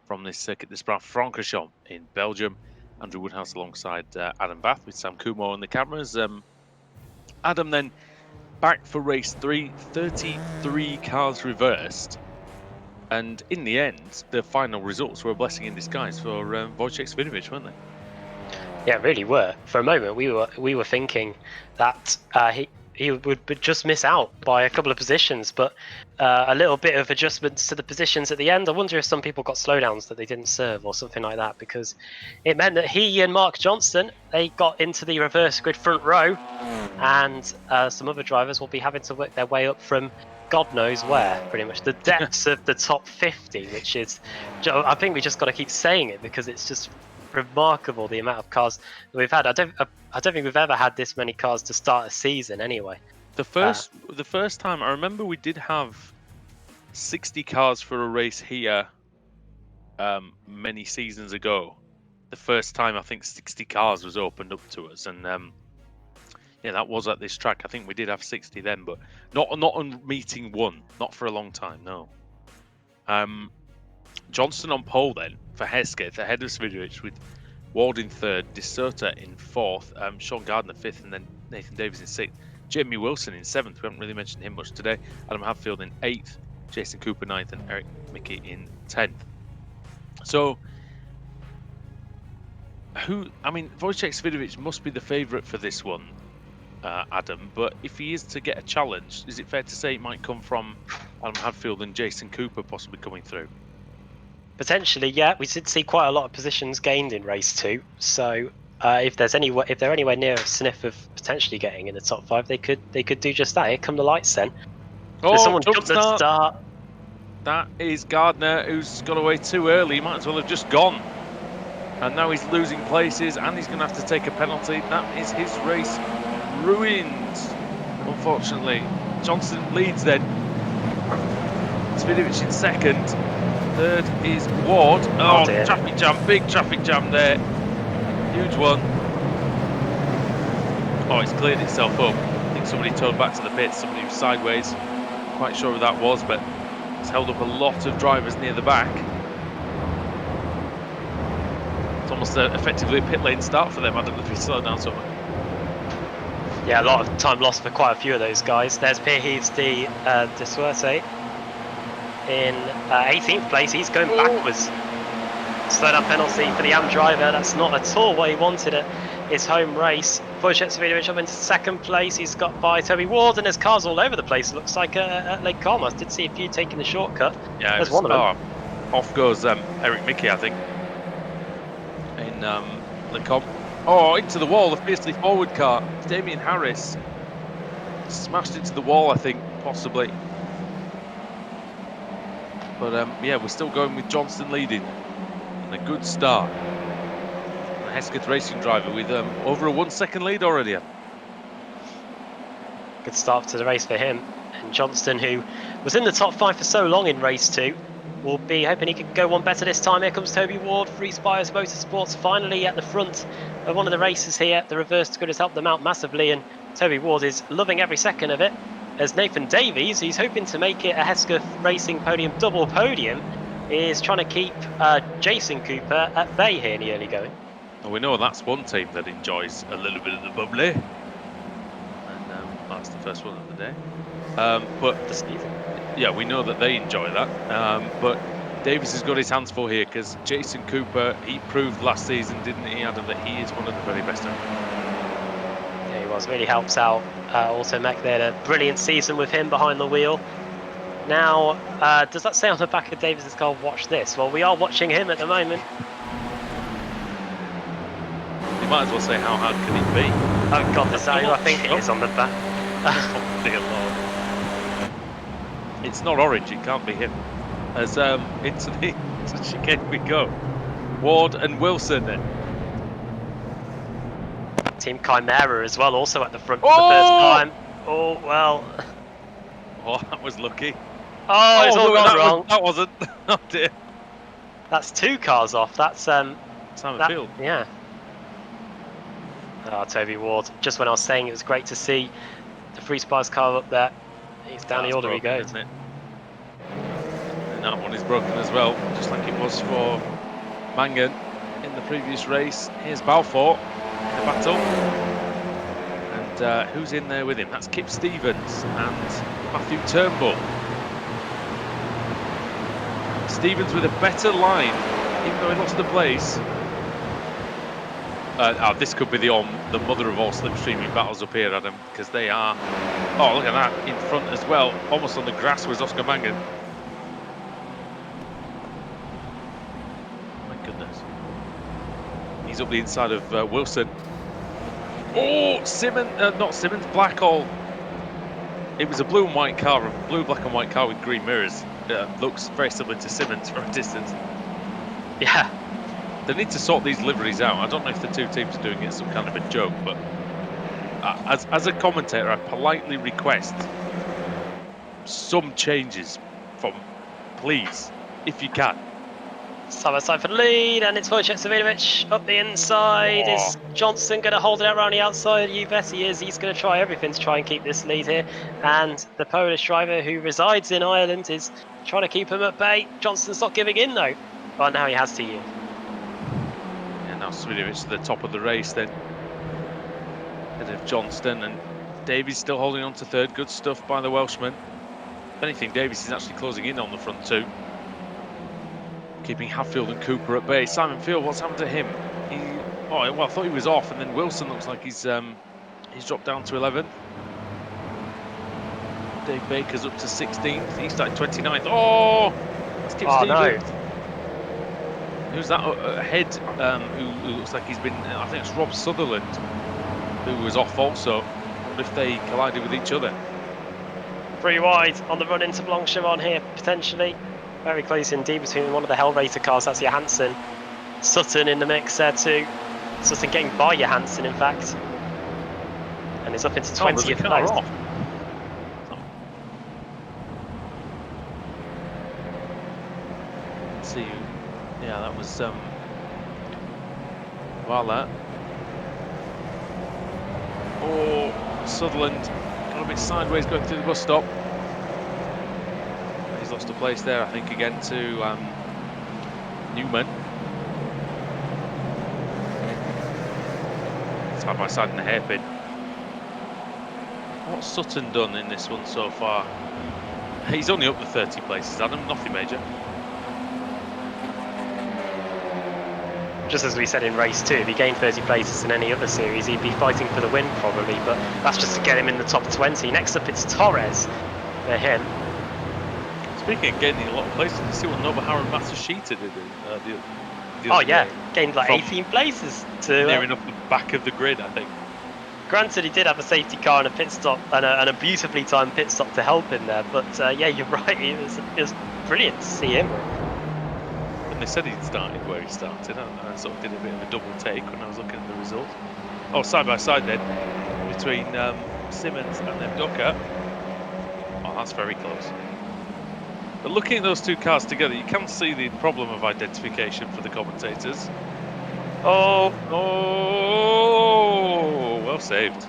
from this circuit, this Francorchamps in Belgium. Andrew Woodhouse alongside Adam Bath with Sam Kumo on the cameras. Adam then back for race 3, 33 cars reversed, and in the end, the final results were a blessing in disguise for Wojciech Svidovic, weren't they? Yeah, really were. For a moment, we were thinking that he would just miss out by a couple of positions, but a little bit of adjustments to the positions at the end. I wonder if some people got slowdowns that they didn't serve or something like that, because it meant that he and Mark Johnston, they got into the reverse grid front row, and some other drivers will be having to work their way up from God knows where, pretty much the depths of the top 50, which is, I think we just got to keep saying it because it's just remarkable the amount of cars that we've had. I don't think we've ever had this many cars to start a season anyway. The first time I remember we did have 60 cars for a race here many seasons ago. The first time I think 60 cars was opened up to us, and yeah, that was at this track. I think we did have 60 then, but not on meeting 1, not for a long time, no. Johnston on pole then for Hesketh, ahead of Svidovic, with Ward in 3rd, De Soto in 4th, Sean Gardner 5th, and then Nathan Davies in 6th. Jamie Wilson in 7th, we haven't really mentioned him much today. Adam Hadfield in 8th, Jason Cooper 9th, and Eric Mickey in 10th. So, Wojciech Svidovic must be the favourite for this one, Adam, but if he is to get a challenge, is it fair to say it might come from Adam Hadfield and Jason Cooper possibly coming through? Potentially, yeah. We did see quite a lot of positions gained in race 2, so if they're anywhere near a sniff of potentially getting in the top 5, they could do just that. Here come the lights then. Oh, someone jumped the start. That is Gardner, who's got away too early. He might as well have just gone. And now he's losing places, and he's going to have to take a penalty. That is his race ruined, unfortunately. Johnson leads then. Svidovic in 2nd. 3rd is Ward. Oh, traffic jam, big traffic jam there. Huge one. Oh, it's cleared itself up. I think somebody towed back to the pits, somebody was sideways. Quite sure who that was, but it's held up a lot of drivers near the back. It's almost effectively a pit lane start for them. I don't know if we slow down so much. Yeah, a lot of time lost for quite a few of those guys. There's Pierre Heaves de Suerte in 18th place. He's going backwards. Slow down penalty for the AM driver. That's not at all what he wanted at his home race. Wojciech Svidovic up into 2nd place. He's got by Toby Ward, and there's cars all over the place. It looks like at Lake Como. I did see a few taking the shortcut. Yeah, there's one of them. Off goes Eric Mickey, I think, in Lake Como. Oh, into the wall, the fiercely forward car. Damien Harris smashed into the wall, I think, possibly. But yeah, we're still going with Johnston leading. And a good start. The Hesketh racing driver with over a 1 second lead already. Good start to the race for him. And Johnston, who was in the top 5 for so long in race 2, will be hoping he could go one better this time. Here comes Toby Ward, Free Spires Motorsports, finally at the front of one of the races here. The reverse grid has helped them out massively, and Toby Ward is loving every second of it. As Nathan Davies, who's hoping to make it a Hesketh Racing podium double podium, is trying to keep Jason Cooper at bay here in the early going. Well, we know that's one team that enjoys a little bit of the bubbly, and that's the first one of the day. But the season. Yeah, we know that they enjoy that. But Davies has got his hands full here because Jason Cooper, he proved last season, didn't he, Adam, that he is one of the very best. Yeah, he was. Really helps out. Also, Mac there, a brilliant season with him behind the wheel. Now, does that say on the back of Davies' car, watch this? Well, we are watching him at the moment. You might as well say, how hard can it be? Oh, God, I think it is on the back. Oh, dear Lord. It's not orange, it can't be him. As into the chicane we go. Ward and Wilson then. Team Chimera as well, also at the front for the first time. Oh, well. Oh, that was lucky. Oh, it's all gone wrong. That wasn't. Oh, dear. That's 2 cars off. That's Simon Field. Yeah. Toby Ward. Just when I was saying it was great to see the Free Spies car up there, he's down the order he goes. Isn't it? And that one is broken as well, just like it was for Mangan in the previous race. Here's Balfour in the battle. And who's in there with him? That's Kip Stevens and Matthew Turnbull. Stevens with a better line, even though he lost the place. This could be the mother of all slipstreaming battles up here, Adam, because they are. Oh, look at that in front as well, almost on the grass was Oscar Mangan. My goodness, he's up the inside of Wilson. Oh, not Simmons, Blackall. It was a blue and white car, a blue, black and white car with green mirrors. Looks very similar to Simmons from a distance. Yeah. They need to sort these liveries out. I don't know if the two teams are doing it as some kind of a joke, but as a commentator, I politely request some changes from, please, if you can. Side by side for the lead, and it's Wojciech Savinovic up the inside. Oh. Is Johnson going to hold it out around the outside? You bet he is. He's going to try everything to try and keep this lead here. And the Polish driver who resides in Ireland is trying to keep him at bay. Johnson's not giving in though. But now he has to yield. And now Savinovic to the top of the race then. Ahead of Johnston, and Davies still holding on to third. Good stuff by the Welshman. If anything, Davies is actually closing in on the front two. Keeping Hatfield and Cooper at bay. Simon Field, what's happened to him? I thought he was off, and then Wilson looks like he's dropped down to 11th. Dave Baker's up to 16th. He started 29th. Oh, let's keep Stevens. No. Who's that ahead? Who looks like he's been? I think it's Rob Sutherland, who was off also. What if they collided with each other? 3 wide on the run into Blanchimont here potentially. Very close indeed between one of the Hellraiser cars, that's Johansson. Sutton in the mix there too. Sutton getting by Johansson in fact. And he's up into 20th place. Off. Let's see. Yeah, that was Wala. Oh, Sutherland got a bit sideways going through the bus stop. He's lost a place there, I think, again to Newman. Side by side in the hairpin. What's Sutton done in this one so far? He's only up the 30 places, Adam, nothing major. Just as we said in race 2, if he gained 30 places in any other series, he'd be fighting for the win probably, but that's just to get him in the top 20. Next up, it's Torres for him. Speaking of gaining a lot of places, you see what Nobuharu Matsushita did the other day. Day. Gained like 18 places to nearing up the back of the grid, I think. Granted, he did have a safety car and a pit stop and a beautifully timed pit stop to help him there, but yeah, you're right, it was brilliant to see him. And they said he'd started where he started. I sort of did a bit of a double take when I was looking at the results. Oh, side by side then, between Simmons and then Ducker. Oh, that's very close. But looking at those two cars together, you can see the problem of identification for the commentators. Oh, well saved.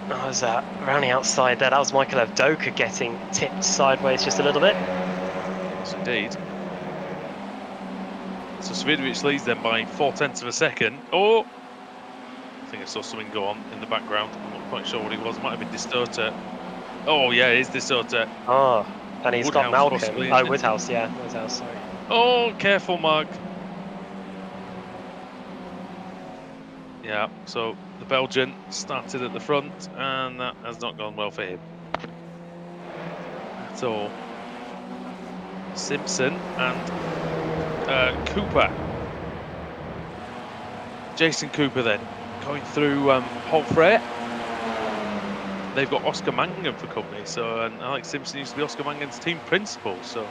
What was that? Around the outside there, that was Michael Avdoka getting tipped sideways just a little bit. Yes, indeed. So Savinovic leads them by 0.4 of a second. Oh! I think I saw something go on in the background. I'm not quite sure what it was. It might have been Distorter. Oh, yeah, it is Distorter. Oh, and he's Woodhouse, got Malcolm. possibly, Oh, Woodhouse, yeah. Woodhouse, sorry. Oh, careful, Mark. Yeah, so the Belgian started at the front, and that has not gone well for him at all. Simpson and Cooper. Jason Cooper then going through Paul Frey. They've got Oscar Mangan for company, so and Alex Simpson used to be Oscar Mangan's team principal, so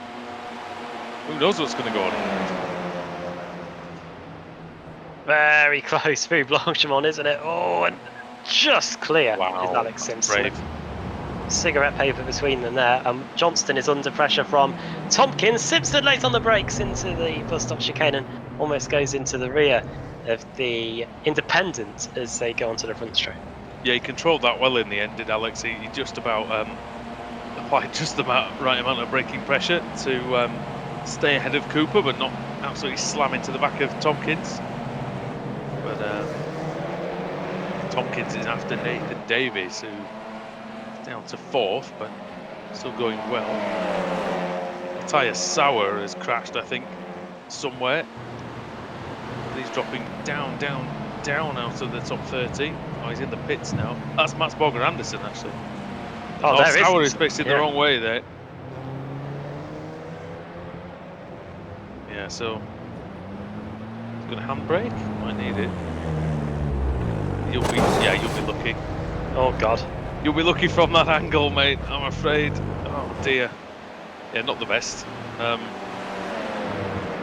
who knows what's going to go on here. Very close through Blanchimont, isn't it? Oh, and just clear Wow, is Alex Simpson. Brave. Cigarette paper between them there. Johnston is under pressure from Tompkins. Simpson late on the brakes into the bus stop chicane and almost goes into the rear of the independent as they go onto the front straight. Yeah, he controlled that well in the end, did Alex? He just about applied just the right amount of braking pressure to stay ahead of Cooper, but not absolutely slam into the back of Tompkins. But Tompkins is after Nathan Davies, who is down to 4th, but still going well. Matthias Sauer has crashed, I think, somewhere. He's dropping down out of the top 30. Oh, he's in the pits now. That's Mats Borger Anderson, actually. Oh, there Sauer is. is facing the wrong way there. Yeah, so he's got a handbrake. Might need it. You'll be lucky. Oh God. You'll be lucky from that angle, mate. I'm afraid. Oh dear. Yeah, not the best.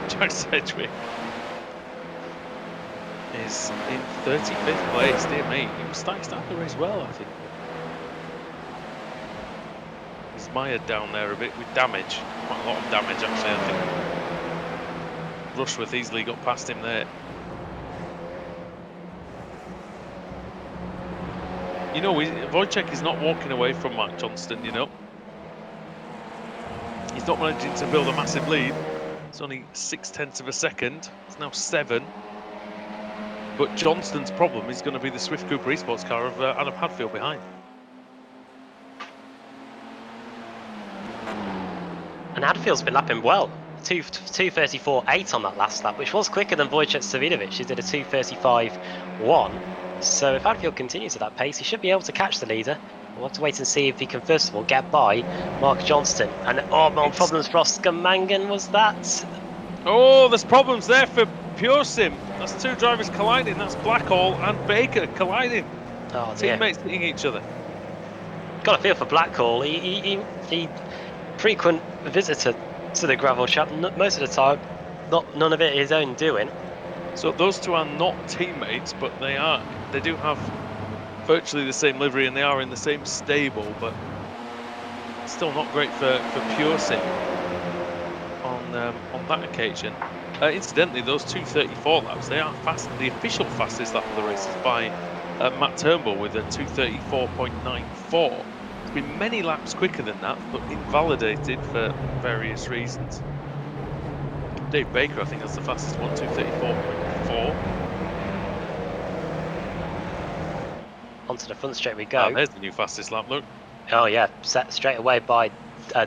Jack Sedgwick is in 35th place. Dear me, he was starting the race well, I think. He's mired down there a bit with damage. Quite a lot of damage, actually, I think. Rushworth easily got past him there. You know, Wojciech is not walking away from Mark Johnston, you know. He's not managing to build a massive lead. It's only 0.6 of a second. It's now 7. But Johnston's problem is going to be the Swift Cooper Esports car of Adam Hadfield behind. And Hadfield's been lapping well. 2:34.8 on that last lap, which was quicker than Wojciech Savinovic, who did a 2:35.1. So if Hadfield continues at that pace, he should be able to catch the leader. We'll have to wait and see if he can first of all get by Mark Johnston. And more problems for Oscar Mangan, was that? Oh, there's problems there for Pure Sim. That's 2 drivers colliding. That's Blackhall and Baker colliding. Oh dear. Teammates hitting each other. Got a feel for Blackhall. He frequent visitor to the gravel shop. Most of the time, none of it his own doing. So those two are not teammates, but they do have virtually the same livery and they are in the same stable, but still not great for Pure Sim on that occasion. Incidentally, those 2:34 laps, they are the official fastest lap of the race is by Matt Turnbull with a 2:34.94. It's been many laps quicker than that, but invalidated for various reasons. Dave Baker, I think that's the fastest one, 2:34.4. Onto the front straight we go. There's the new fastest lap, look. Oh yeah, set straight away by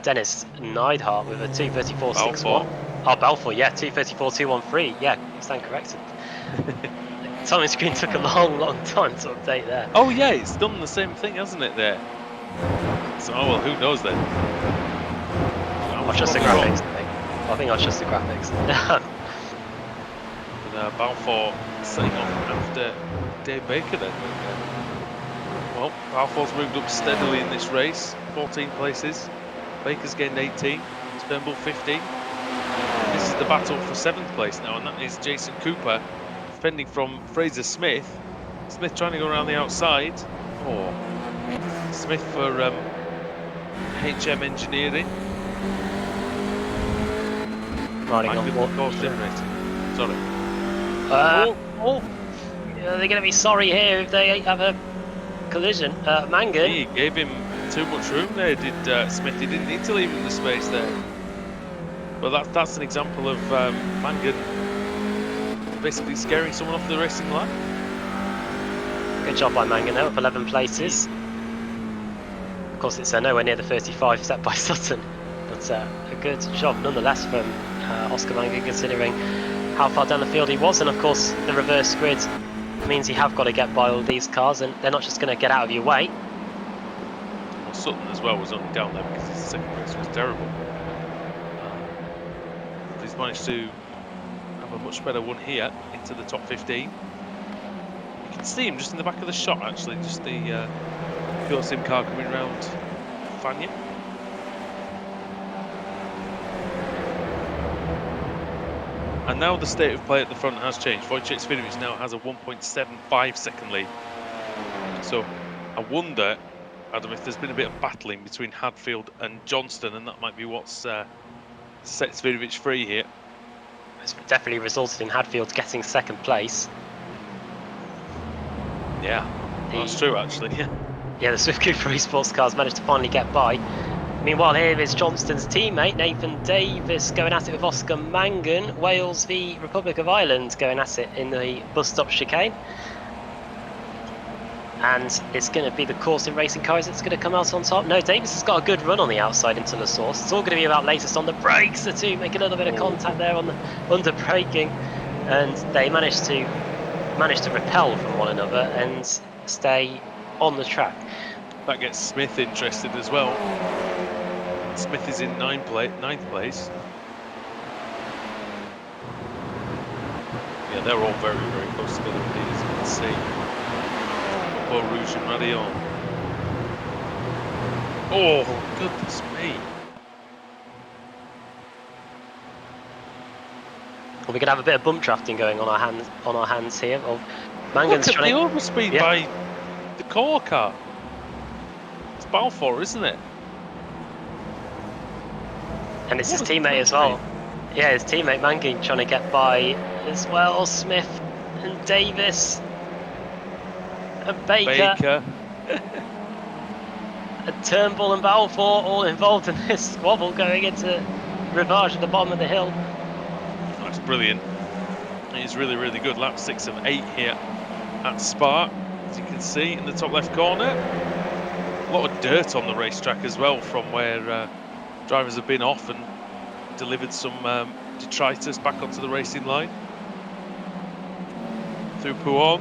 Dennis Neidhart with a 2:34.61. Oh, Balfour, yeah, 2:34.213. Yeah, you stand corrected. Timing screen took a long time to update there. Oh yeah, it's done the same thing, hasn't it, there? So, oh well, who knows then? I'll trust the graphics. I think I'll trust the graphics. But Balfour setting off after Dave Baker then. Well, Balfour's moved up steadily in this race, 14 places. Baker's gained 18, Turnbull 15. This is the battle for 7th place now, and that is Jason Cooper defending from Fraser Smith. Smith trying to go around the outside. Oh, Smith for HM Engineering. Riding on what? Sorry. Are they going to be sorry here if they have a collision? Mangan. He gave him too much room there, did Smith. He didn't need to leave him the space there. Well, that's an example of Mangan basically scaring someone off the racing line. Good job by Mangan there, up 11 places. Of course, it's nowhere near the 35 set by Sutton, but a good job nonetheless from Oscar Mangan, considering how far down the field he was, and of course the reverse grid means you have got to get by all these cars, and they're not just going to get out of your way. Well, Sutton as well was only down there because his second race was terrible. He's managed to have a much better one here into the top 15. You can see him just in the back of the shot, actually, just the Pure Sim car coming around Fania. And now the state of play at the front has changed. Wojciech Savinovic now has a 1.75 second lead. So I wonder, Adam, if there's been a bit of battling between Hadfield and Johnston, and that might be what's set Savinovic free here. It's definitely resulted in Hadfield getting second place. Yeah, that's true actually. Yeah. Yeah, the Swift Cooper Esports cars managed to finally get by. Meanwhile, here is Johnston's teammate, Nathan Davis, going at it with Oscar Mangan. Wales v Republic of Ireland going at it in the bus stop chicane. And it's going to be the Coursing Racing cars that's going to come out on top. No, Davis has got a good run on the outside into the source. It's all going to be about latest on the brakes. The two make a little bit of contact there on the under braking, and they manage to repel from one another and stay on the track. That gets Smith interested as well. Smith is in ninth place. Yeah, they're all very, very close together indeed, as you can see. Beau Rouge and Radion. Oh, goodness me. Well, we could have a bit of bump drafting going on our hands here. Well, Mangan's Look at trying the overspeed by the core car. It's Balfour, isn't it? And it's his teammate as well. Yeah, his teammate Mangan trying to get by as well. Smith and Davis and Baker. And Turnbull and Balfour all involved in this squabble going into Rivage at the bottom of the hill. That's brilliant. It's really, really good. Lap 6 of 8 here at Spa, as you can see in the top left corner. A lot of dirt on the racetrack as well, from where drivers have been off and delivered some detritus back onto the racing line. Through Pouon.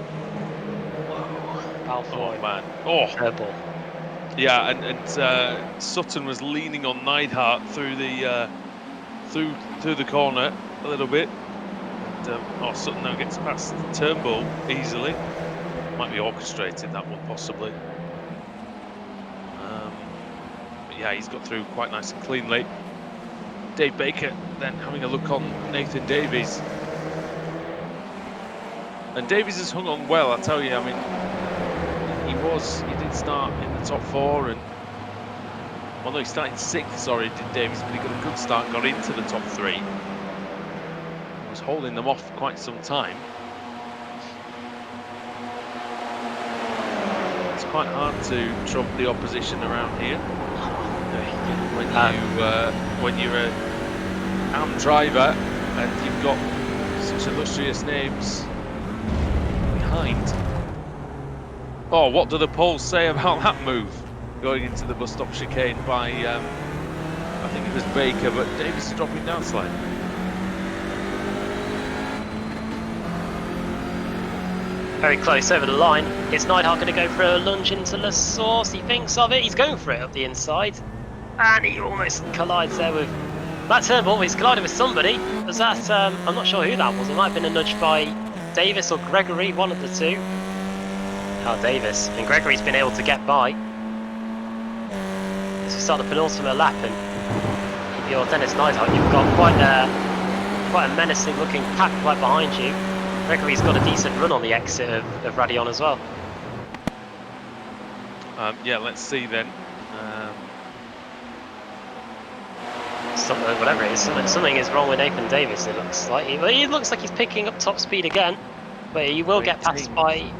Balfour. Oh man. Oh. Turnbull. Yeah, and Sutton was leaning on Neidhart through the through the corner a little bit. And, Sutton now gets past Turnbull easily. Might be orchestrated, that one possibly. But yeah, he's got through quite nice and cleanly. Dave Baker then having a look on Nathan Davies. And Davies has hung on well, I tell you. I mean, he did start in the top 4, and well, no, he started 6th, sorry, did Davies, but he got a good start, got into the top 3. He was holding them off for quite some time. It's quite hard to trump the opposition around here. When you're a AM driver and you've got such illustrious names behind. Oh, what do the polls say about that move? Going into the bus stop chicane by, I think it was Baker, but Davis is dropping down slightly. Very close over the line. Is Neidhart going to go for a lunge into the source? He thinks of it. He's going for it up the inside. And he almost collides there with Matt Turnbull. He's collided with somebody. Was that, I'm not sure who that was. It might have been a nudge by Davis or Gregory, one of the two. Oh, Davis. And Gregory's been able to get by. As we start the penultimate lap, and if you're Dennis Neidhart, you've got quite a menacing looking pack right behind you. Gregory's got a decent run on the exit of Radion as well. Yeah, let's see then. Whatever it is, something is wrong with Nathan Davis. It looks like he looks like he's picking up top speed again, but he will get passed by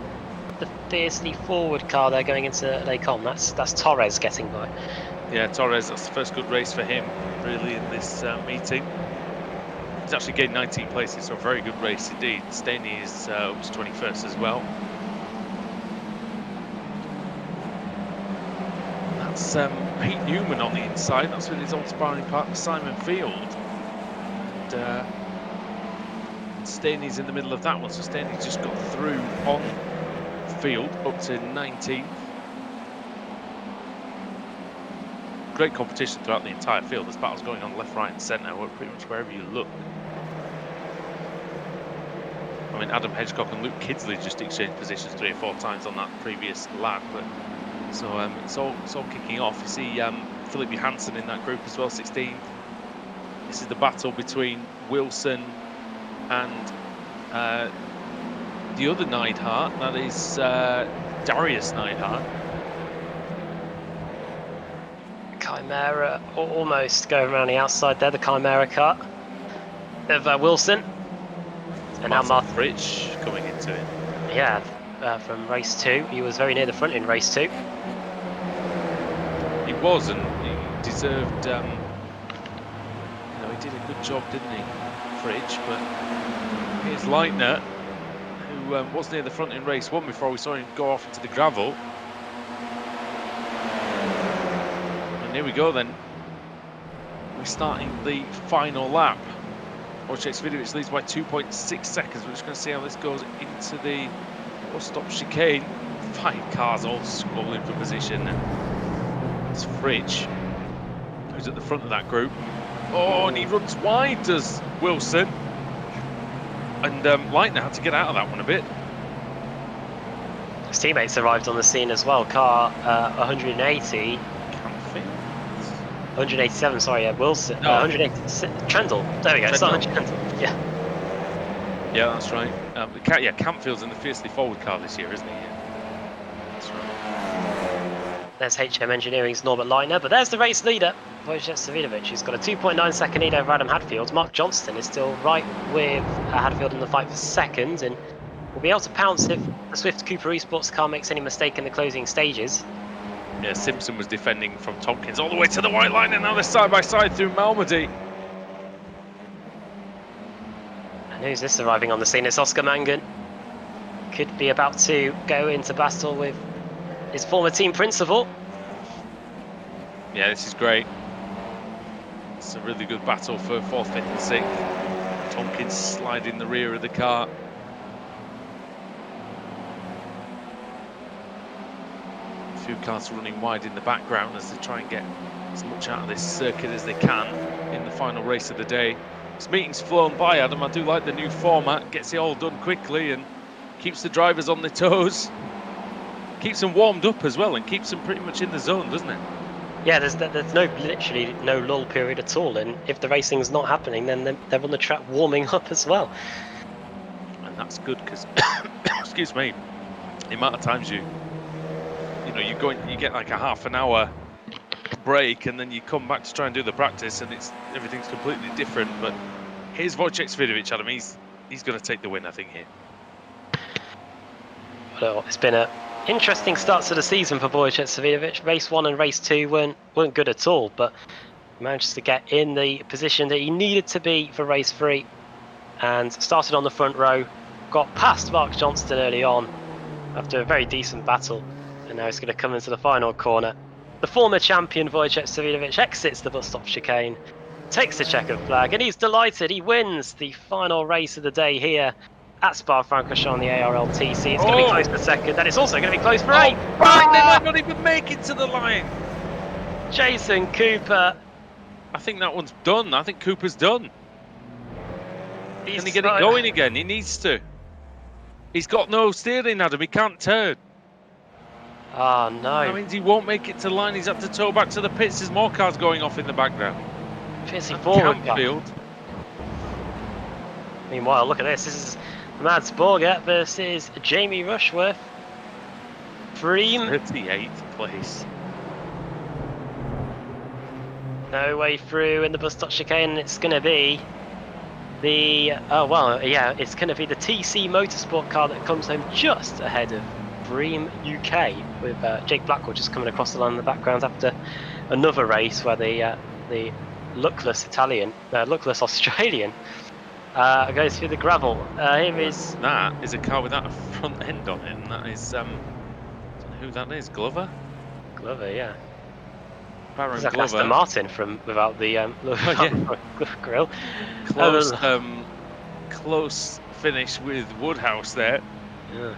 the fiercely forward car there going into Les Combes. That's Torres getting by. Yeah, Torres. That's the first good race for him, really, in this meeting. He's actually gained 19 places, so a very good race indeed. Staney is up to 21st as well. That's Pete Newman on the inside. That's with his old sparring partner Simon Field. And Staney's in the middle of that one, so Staney's just got through on Field up to 19th. Great competition throughout the entire field. There's battles going on left, right, and centre, pretty much wherever you look. I mean, Adam Hedgecock and Luke Kidsley just exchanged positions 3 or 4 times on that previous lap, but so it's all kicking off. You see Philip Johansson in that group as well, 16th. This is the battle between Wilson and the other Neidhart, that is Darius Neidhart. Chimera almost going around the outside there, the Chimera car of Wilson. And now Martin Rich coming into it. Yeah, from race 2. He was very near the front in race 2. He was, and he deserved. You know, he did a good job, didn't he, Fridge? But here's Leitner, who was near the front in race 1 before we saw him go off into the gravel. And here we go then. We're starting the final lap. Wojciech Svidovic leads by 2.6 seconds. We're just going to see how this goes into the bus stop chicane. 5 cars all scrolling for position. It's Fridge who's at the front of that group. Oh, and he runs wide, does Wilson. And Leitner had to get out of that one a bit. His teammates arrived on the scene as well. Car 180. 187, sorry, Wilson. No. 186. Trendle. There we go. It's not Trendle. Yeah. Yeah, that's right. Yeah, Campfield's in the fiercely forward car this year, isn't he? Yeah. That's right. There's HM Engineering's Norbert Leitner, but there's the race leader, Wojciech Svidovic. He's got a 2.9 second lead over Adam Hadfield. Mark Johnston is still right with Hadfield in the fight for second, and will be able to pounce if the Swift Cooper Esports car makes any mistake in the closing stages. Yeah, Simpson was defending from Tompkins all the way to the white line, and now they're side by side through Malmedy. And who's this arriving on the scene? It's Oscar Mangan. Could be about to go into battle with his former team principal. Yeah, this is great. It's a really good battle for 4th, 5th and 6th. Tompkins sliding the rear of the car. A few cars running wide in the background as they try and get as much out of this circuit as they can in the final race of the day. This meeting's flown by, Adam. I do like the new format. Gets it all done quickly and keeps the drivers on their toes. Keeps them warmed up as well and keeps them pretty much in the zone, doesn't it? Yeah, there's literally no lull period at all, and if the racing's not happening, then they're on the track warming up as well. And that's good because, excuse me, the amount of times you get like a half an hour break and then you come back to try and do the practice and everything's completely different. But here's Wojciech Svidovic, Adam. He's going to take the win, I think, here. Well, it's been an interesting start to the season for Wojciech Svidovic. Race 1 and race 2 weren't good at all, but he managed to get in the position that he needed to be for race 3 and started on the front row, got past Mark Johnston early on after a very decent battle, and now he's going to come into the final corner. The former champion Wojciech Svidovic exits the bus stop chicane, takes the checkered flag, and he's delighted. He wins the final race of the day here at Spa-Francorchamps on the ARLTC. It's going to be close for second, and it's also going to be close for 8th. Right, they might not even make it to the line. Jason Cooper. I think that one's done. I think Cooper's done. He's Can he get it going again? He needs to. He's got no steering, Adam. He can't turn. Oh, no. That means he won't make it to the line. He's had to tow back to the pits. There's more cars going off in the background. Fiercely forward. Campfield. Meanwhile, look at this. This is Mads Borger versus Jamie Rushworth. Bream. 38th place. No way through in the bus stop chicane, and it's going to be the it's going to be the TC Motorsport car that comes home just ahead of Bream UK, with Jake Blackwell just coming across the line in the background after another race where the luckless Australian goes through the gravel. Here is that is a car without a front end on it, and that is I don't know who that is. Glover, yeah. Baron It's like Glover. Aston Martin from without the grill. Close finish with Woodhouse there. Yeah.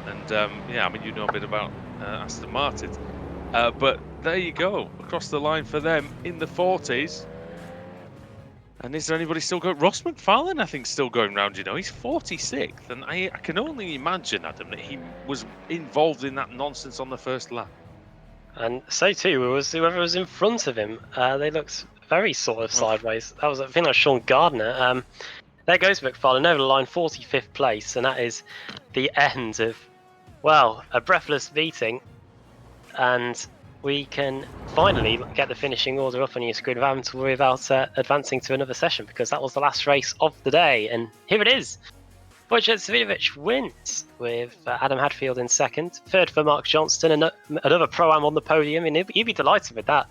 And I mean, you know a bit about Aston Martin, but there you go, across the line for them in the 40s. And is there anybody still going? Ross McFarlane, I think, still going round. You know, he's 46th, and I can only imagine, Adam, that he was involved in that nonsense on the first lap. And so too was whoever was in front of him. They looked very sort of sideways. That was, I think, that was Sean Gardner. There goes McFarlane over the line, 45th place, and that is the end of, well, a breathless meeting. And we can finally get the finishing order up on your screen without having to worry about advancing to another session, because that was the last race of the day. And here it is. Wojciech Svidovic wins with Adam Hadfield in second. Third for Mark Johnston, another Pro-Am on the podium. And he'd be delighted with that.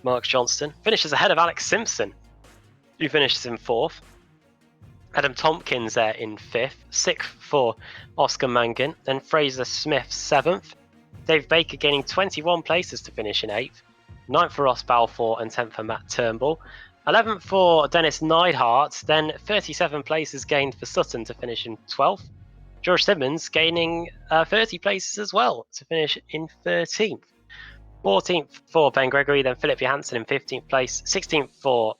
Mark Johnston finishes ahead of Alex Simpson, who finishes in fourth. Adam Tompkins there in fifth. Sixth for Oscar Mangan. Then Fraser Smith seventh. Dave Baker gaining 21 places to finish in eighth. Ninth for Ross Balfour and 10th for Matt Turnbull. 11th for Dennis Neidhart, then 37 places gained for Sutton to finish in 12th. George Simmons gaining 30 places as well to finish in 13th. 14th for Ben Gregory, then Philip Johansson in 15th place. 16th for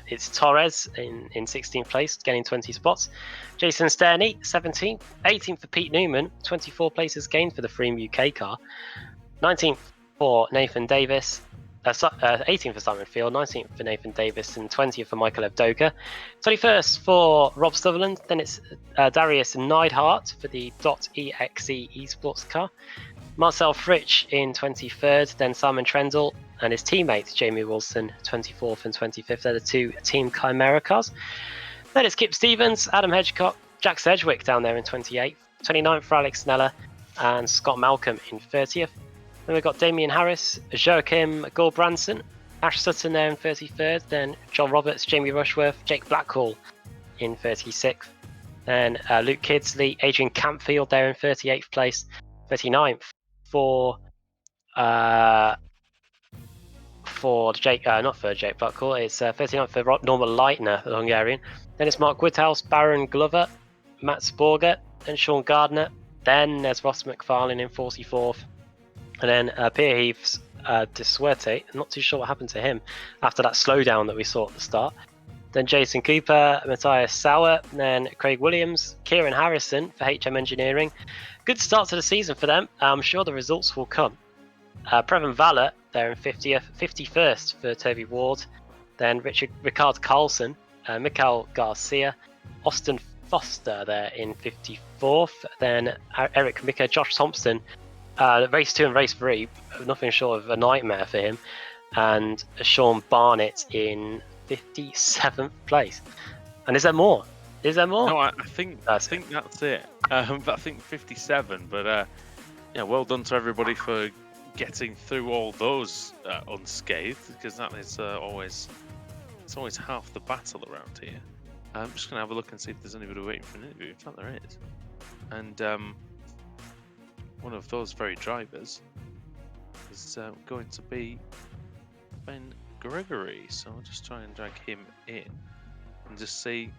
it's Torres in 16th place, gaining 20 spots. Jason Sterney, 17th. 18th for Pete Newman, 24 places gained for the Freem UK car. 19th for Nathan Davis. 18th for Simon Field, 19th for Nathan Davis, and 20th for Michael Evdoga. 21st for Rob Sutherland, then it's Darius Neidhart for the .exe esports car. Marcel Fritsch in 23rd, then Simon Trendle and his teammate Jamie Wilson, 24th and 25th. They're the two Team Chimera cars. Then it's Kip Stevens, Adam Hedgecock, Jack Sedgwick down there in 28th, 29th for Alex Sneller, and Scott Malcolm in 30th. Then we've got Damien Harris, Joachim Goldbranson, Ash Sutton there in 33rd, then John Roberts, Jamie Rushworth, Jake Blackhall in 36th, then Luke Kidsley, Adrian Campfield there in 38th place, 39th for Jake, not for Jake Blackhall, it's 39th for Norman Leitner, the Hungarian. Then it's Mark Woodhouse, Baron Glover, Matt Sporger, and Sean Gardner. Then there's Ross McFarlane in 44th. And then Pierre Heath's De Suerte, I'm not too sure what happened to him after that slowdown that we saw at the start. Then Jason Cooper, Matthias Sauer, then Craig Williams, Kieran Harrison for HM Engineering. Good start to the season for them. I'm sure the results will come. Previn Valler there in 50th, 51st for Toby Ward. Then Ricard Carlson, Mikael Garcia, Austin Foster there in 54th. Then Eric Micker, Josh Thompson. Race 2 and race 3, nothing short of a nightmare for him. And Sean Barnett in 57th place. And is there more? No, I think that's it. But I think 57. But yeah, well done to everybody for getting through all those unscathed, because that is always half the battle around here. I'm just gonna have a look and see if there's anybody waiting for an interview. In fact, there is. And one of those very drivers is going to be Ben Gregory, so I'll just try and drag him in and just see.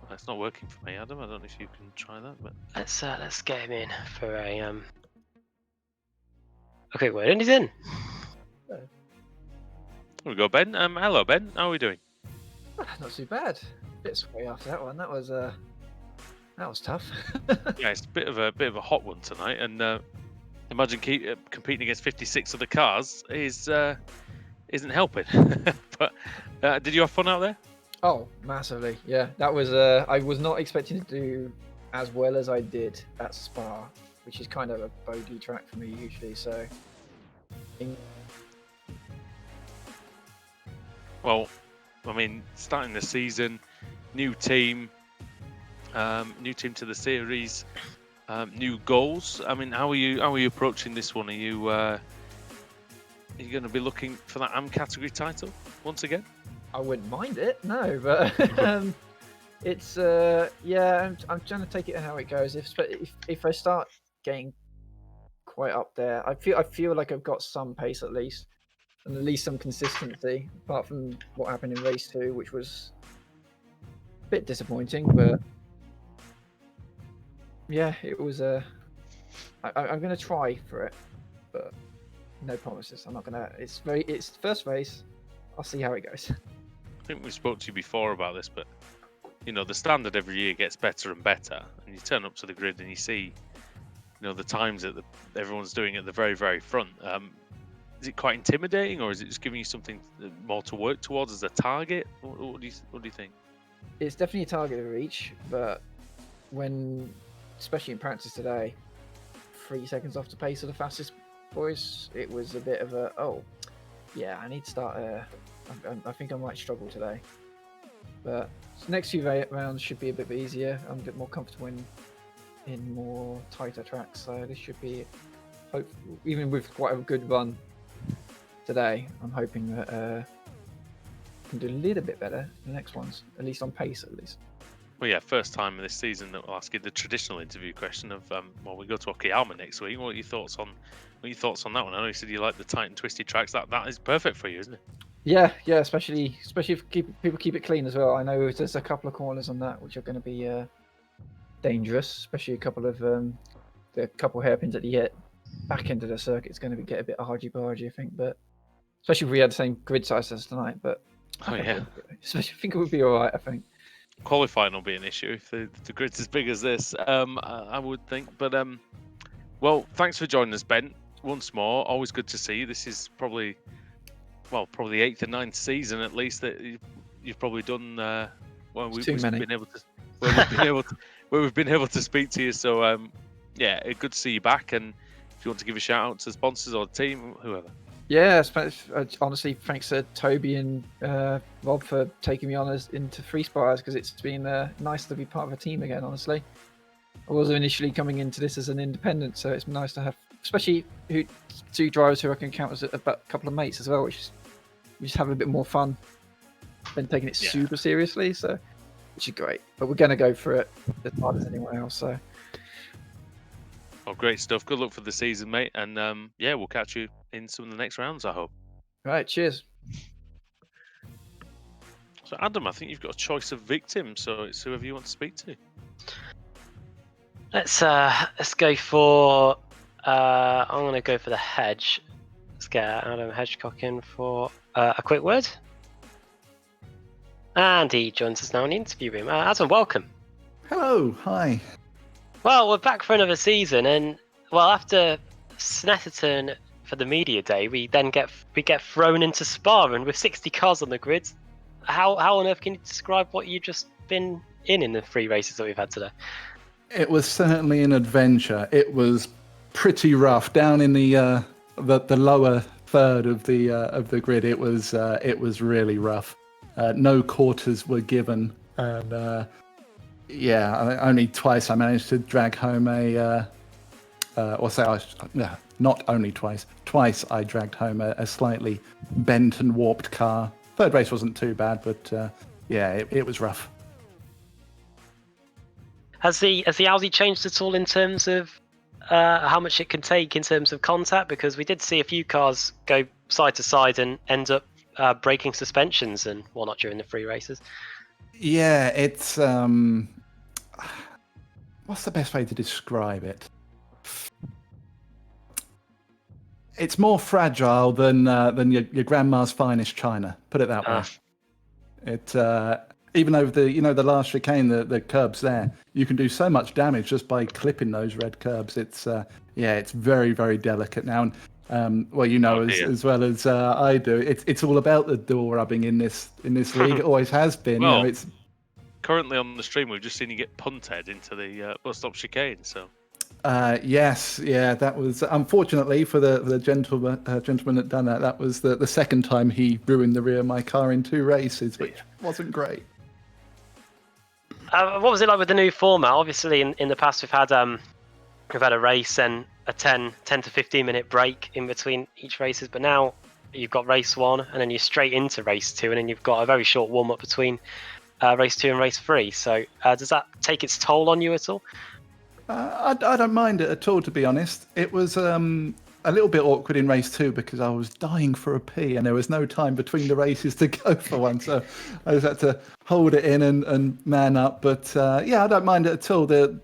Well, it's not working for me, Adam. I don't know if you can try that, but let's get him in for a Okay, well, and he's in. There we go, Ben. Hello, Ben. How are we doing? Not too bad. Bit sway after that one. That was tough. Yeah, it's a bit of a hot one tonight, and imagine competing against 56 other cars isn't helping. But did you have fun out there? Oh, massively. Yeah, that was. I was not expecting to do as well as I did at Spa, which is kind of a bogey track for me usually. So. Well, I mean, starting the season, new team to the series, new goals. I mean, how are you approaching this one? Are you going to be looking for that AM category title once again? I wouldn't mind it, no, but it's yeah. I'm trying to take it how it goes. If I start getting quite up there, I feel like I've got some pace at least, and at least some consistency. Apart from what happened in race 2, which was a bit disappointing, but yeah, it was. I'm going to try for it, but no promises. I'm not going to. It's the first race. I'll see how it goes. I think we spoke to you before about this, but you know, the standard every year gets better and better, and you turn up to the grid and you see, you know, the times that everyone's doing at the very, very front. Is it quite intimidating, or is it just giving you something more to work towards as a target? What do you think? It's definitely a target to reach, but when, especially in practice today, 3 seconds off the pace of the fastest boys, it was a bit of a, oh, yeah, I need to start. I think I might struggle today. But next few rounds should be a bit easier. I'm a bit more comfortable in more tighter tracks, so this should be, even with quite a good run today, I'm hoping that I can do a little bit better in the next ones, at least on pace at least. Well, yeah, first time in this season that we'll ask you the traditional interview question of, well, we go to Okayama next week. What are your thoughts on that one? I know you said you like the tight and twisty tracks. That is perfect for you, isn't it? Yeah, especially if people keep it clean as well. I know there's a couple of corners on that which are going to be dangerous, especially a couple of hairpins at the back end of the circuit. It's going to get a bit argy-bargy, I think, but especially if we had the same grid size as tonight. But I think it would be all right. I think qualifying will be an issue if the grid's as big as this. I would think, but well, thanks for joining us, Ben. Once more, always good to see you. This is probably the 8th or 9th season at least that you've probably done. We've been able to speak to you. So yeah, good to see you back. And if you want to give a shout out to sponsors or the team, whoever. Yeah, honestly, thanks to Toby and Rob for taking me on into Free Spires, because it's been nice to be part of a team again. Honestly, I was initially coming into this as an independent, so it's nice to have, especially two drivers who I can count as a couple of mates as well, which we just have a bit more fun than taking it super seriously. So, which is great. But we're gonna go for it as hard as anyone else. So. Oh, great stuff. Good luck for the season, mate. And yeah, we'll catch you in some of the next rounds, I hope. Right, cheers. So, Adam, I think you've got a choice of victim, so it's whoever you want to speak to. Let's go for. I'm going to go for the hedge. Let's get Adam Hedgecock in for a quick word. And he joins us now in the interview room. Adam, welcome. Hello, hi. Well, we're back for another season, and after Snetterton for the media day, we get thrown into Spa, and with 60 cars on the grid. How on earth can you describe what you've just been in the 3 races that we've had today? It was certainly an adventure. It was pretty rough down in the lower third of the grid. It was really rough. No quarters were given, and only twice I managed to drag home not only twice. Twice I dragged home a slightly bent and warped car. Third race wasn't too bad, but it was rough. Has the Audi changed at all in terms of how much it can take in terms of contact? Because we did see a few cars go side to side and end up breaking suspensions and whatnot during the 3 races. Yeah, it's what's the best way to describe it? It's more fragile than your grandma's finest china. Put it that way. It even over the last chicane, the curbs there, you can do so much damage just by clipping those red curbs. It's it's very, very delicate now. And as well as I do, it's all about the door rubbing in this league. It always has been. Well, it's currently on the stream, we've just seen you get punted into the bus stop chicane. So. Yes, that was unfortunately for the gentleman that done that. That was the second time he ruined the rear of my car in 2 races, which wasn't great. What was it like with the new format? Obviously, in the past we've had a race and a 10 to 15 minute break in between each races, but now you've got race 1 and then you're straight into race 2, and then you've got a very short warm up between race 2 and race 3. So does that take its toll on you at all? I don't mind it at all, to be honest. It was a little bit awkward in race 2 because I was dying for a pee and there was no time between the races to go for one. So I just had to hold it in and man up. But I don't mind it at all. The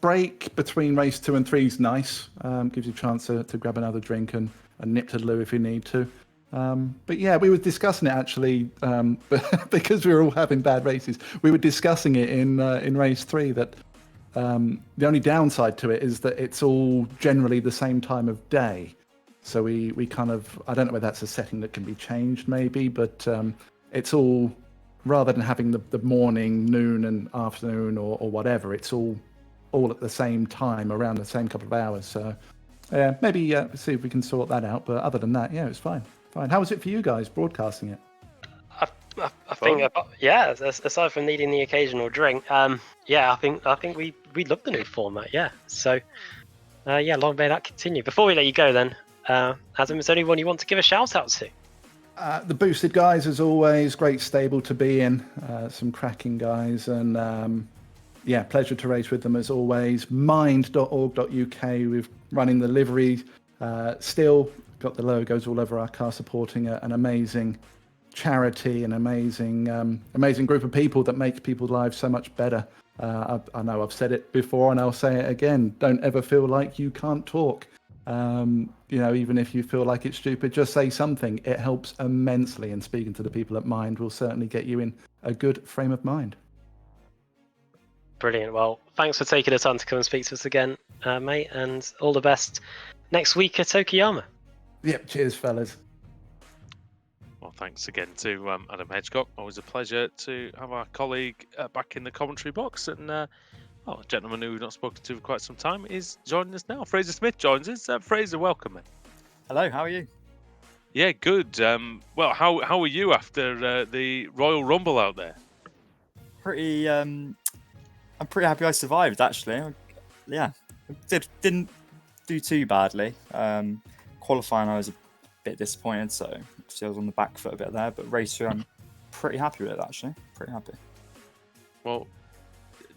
break between race 2 and 3 is nice. Gives you a chance to grab another drink and nip to the loo if you need to. But yeah, we were discussing it actually because we were all having bad races. We were discussing it in race 3 that the only downside to it is that it's all generally the same time of day. So we kind of, I don't know whether that's a setting that can be changed maybe, but it's all, rather than having the morning, noon and afternoon or whatever, it's all at the same time, around the same couple of hours. So maybe see if we can sort that out. But other than that, it's fine. How was it for you guys broadcasting it? I think, aside from needing the occasional drink, I think we love the new format. Yeah, so long may that continue. Before we let you go, then, Adam, is there anyone you want to give a shout out to? The boosted guys, as always, great stable to be in. Some cracking guys, and pleasure to race with them as always. Mind.org.uk, we're running the livery. Still got the logos all over our car, supporting an amazing charity, an amazing group of people that make people's lives so much better. I know I've said it before and I'll say it again. Don't ever feel like you can't talk. Even if you feel like it's stupid, just say something. It helps immensely, and speaking to the people at Mind will certainly get you in a good frame of mind. Brilliant. Well, thanks for taking the time to come and speak to us again, mate, and all the best next week at Okayama. Yep, cheers, fellas. Well, thanks again to Adam Hedgecock. Always a pleasure to have our colleague back in the commentary box. And a gentleman who we've not spoken to for quite some time is joining us now. Fraser Smith joins us. Fraser, welcome, mate. Hello, how are you? Yeah, good. How are you after the Royal Rumble out there? I'm pretty happy I survived, actually. Didn't do too badly. Qualifying, I was a bit disappointed, so I was on the back foot a bit there. But race 2, I'm pretty happy with it, actually. Pretty happy. Well,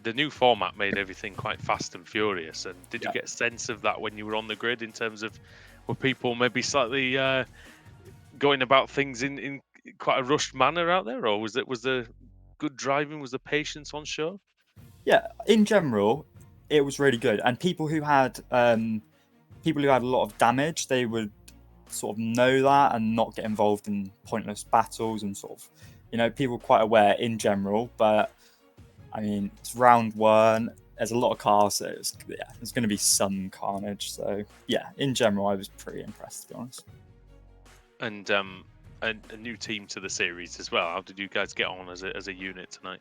the new format made everything quite fast and furious. And did you get a sense of that when you were on the grid, in terms of were people maybe slightly going about things in quite a rushed manner out there, or was the good driving, was the patience on show? Yeah, in general, it was really good. And people who had a lot of damage, they would sort of know that and not get involved in pointless battles, and sort of, people quite aware in general. But I mean, it's round 1. There's a lot of cars, so there's going to be some carnage. So yeah, in general, I was pretty impressed, to be honest. And a new team to the series as well. How did you guys get on as a unit tonight?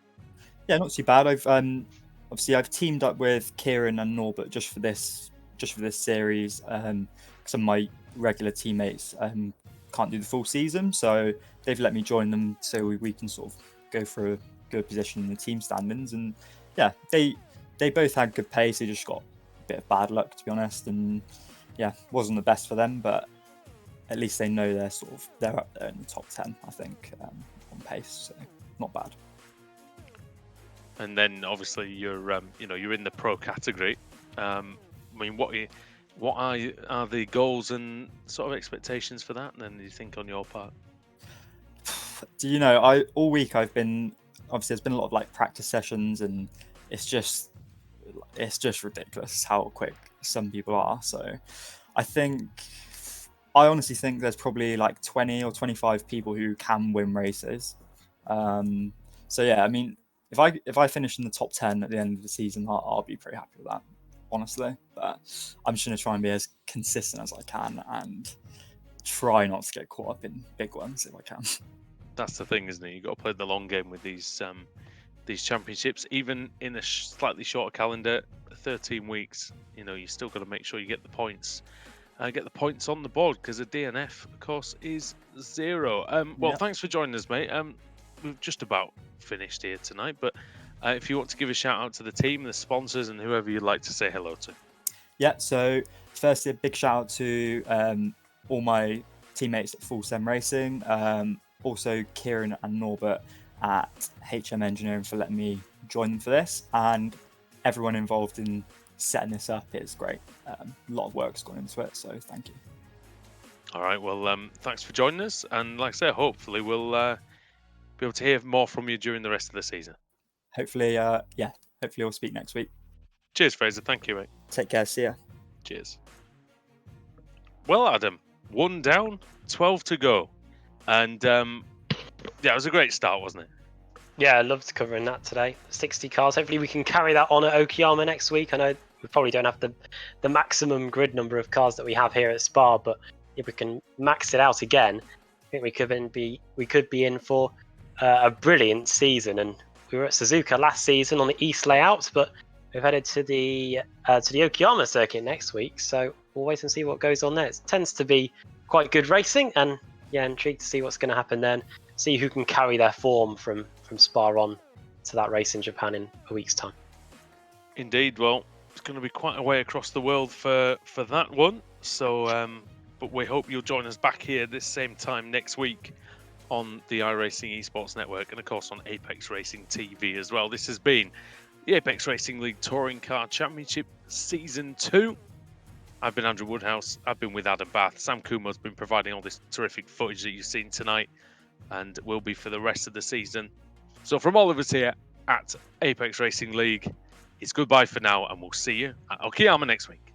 Yeah, not too bad. I've teamed up with Kieran and Norbert just for this series. Some of my regular teammates can't do the full season, so they've let me join them so we can sort of go for a good position in the team standings. And yeah, they both had good pace. They just got a bit of bad luck, to be honest, and wasn't the best for them. But at least they know they're up there in the top 10, I think, on pace. So not bad. And then obviously you're in the pro category. I mean, what are the goals and sort of expectations for that? And then you think on your part? All week there's been a lot of like practice sessions, and it's just ridiculous how quick some people are. So I honestly think there's probably like 20 or 25 people who can win races. So yeah, I mean, if I finish in the top 10 at the end of the season, I'll be pretty happy with that, honestly. But I'm just going to try and be as consistent as I can and try not to get caught up in big ones if I can. That's the thing, isn't it? You've got to play the long game with these championships, even in a slightly shorter calendar, 13 weeks. You still got to make sure you get the points. Get the points on the board, because a DNF, of course, is 0. Thanks for joining us, mate. We've just about finished here tonight, but if you want to give a shout out to the team, the sponsors, and whoever you'd like to say hello to. Yeah, so firstly, a big shout out to all my teammates at Full Sem Racing, also Kieran and Norbert at HM Engineering for letting me join them for this, and everyone involved in setting this up. Is great. A lot of work's gone into it, so thank you. All right, well, thanks for joining us, and like I said, hopefully we'll be able to hear more from you during the rest of the season. Hopefully we'll speak next week. Cheers, Fraser. Thank you, mate. Take care. See ya. Cheers. Well, Adam, 1 down, 12 to go, and it was a great start, wasn't it? Yeah, I loved covering that today. 60 cars. Hopefully we can carry that on at Okayama next week. I know we probably don't have the maximum grid number of cars that we have here at Spa, but if we can max it out again, I think we could be in for a brilliant season. And we were at Suzuka last season on the East layout, but we've headed to the Okayama circuit next week, so we'll wait and see what goes on there. It tends to be quite good racing, and intrigued to see what's going to happen then. see who can carry their form from Spa on to that race in Japan in a week's time. Indeed. Well, it's going to be quite a way across the world for that one. So, but we hope you'll join us back here this same time next week on the iRacing Esports Network, and of course on Apex Racing TV as well. This has been the Apex Racing League Touring Car Championship Season 2. I've been Andrew Woodhouse. I've been with Adam Bath. Sam Kumo's been providing all this terrific footage that you've seen tonight, and will be for the rest of the season. So from all of us here at Apex Racing League, it's goodbye for now, and we'll see you at Okayama next week.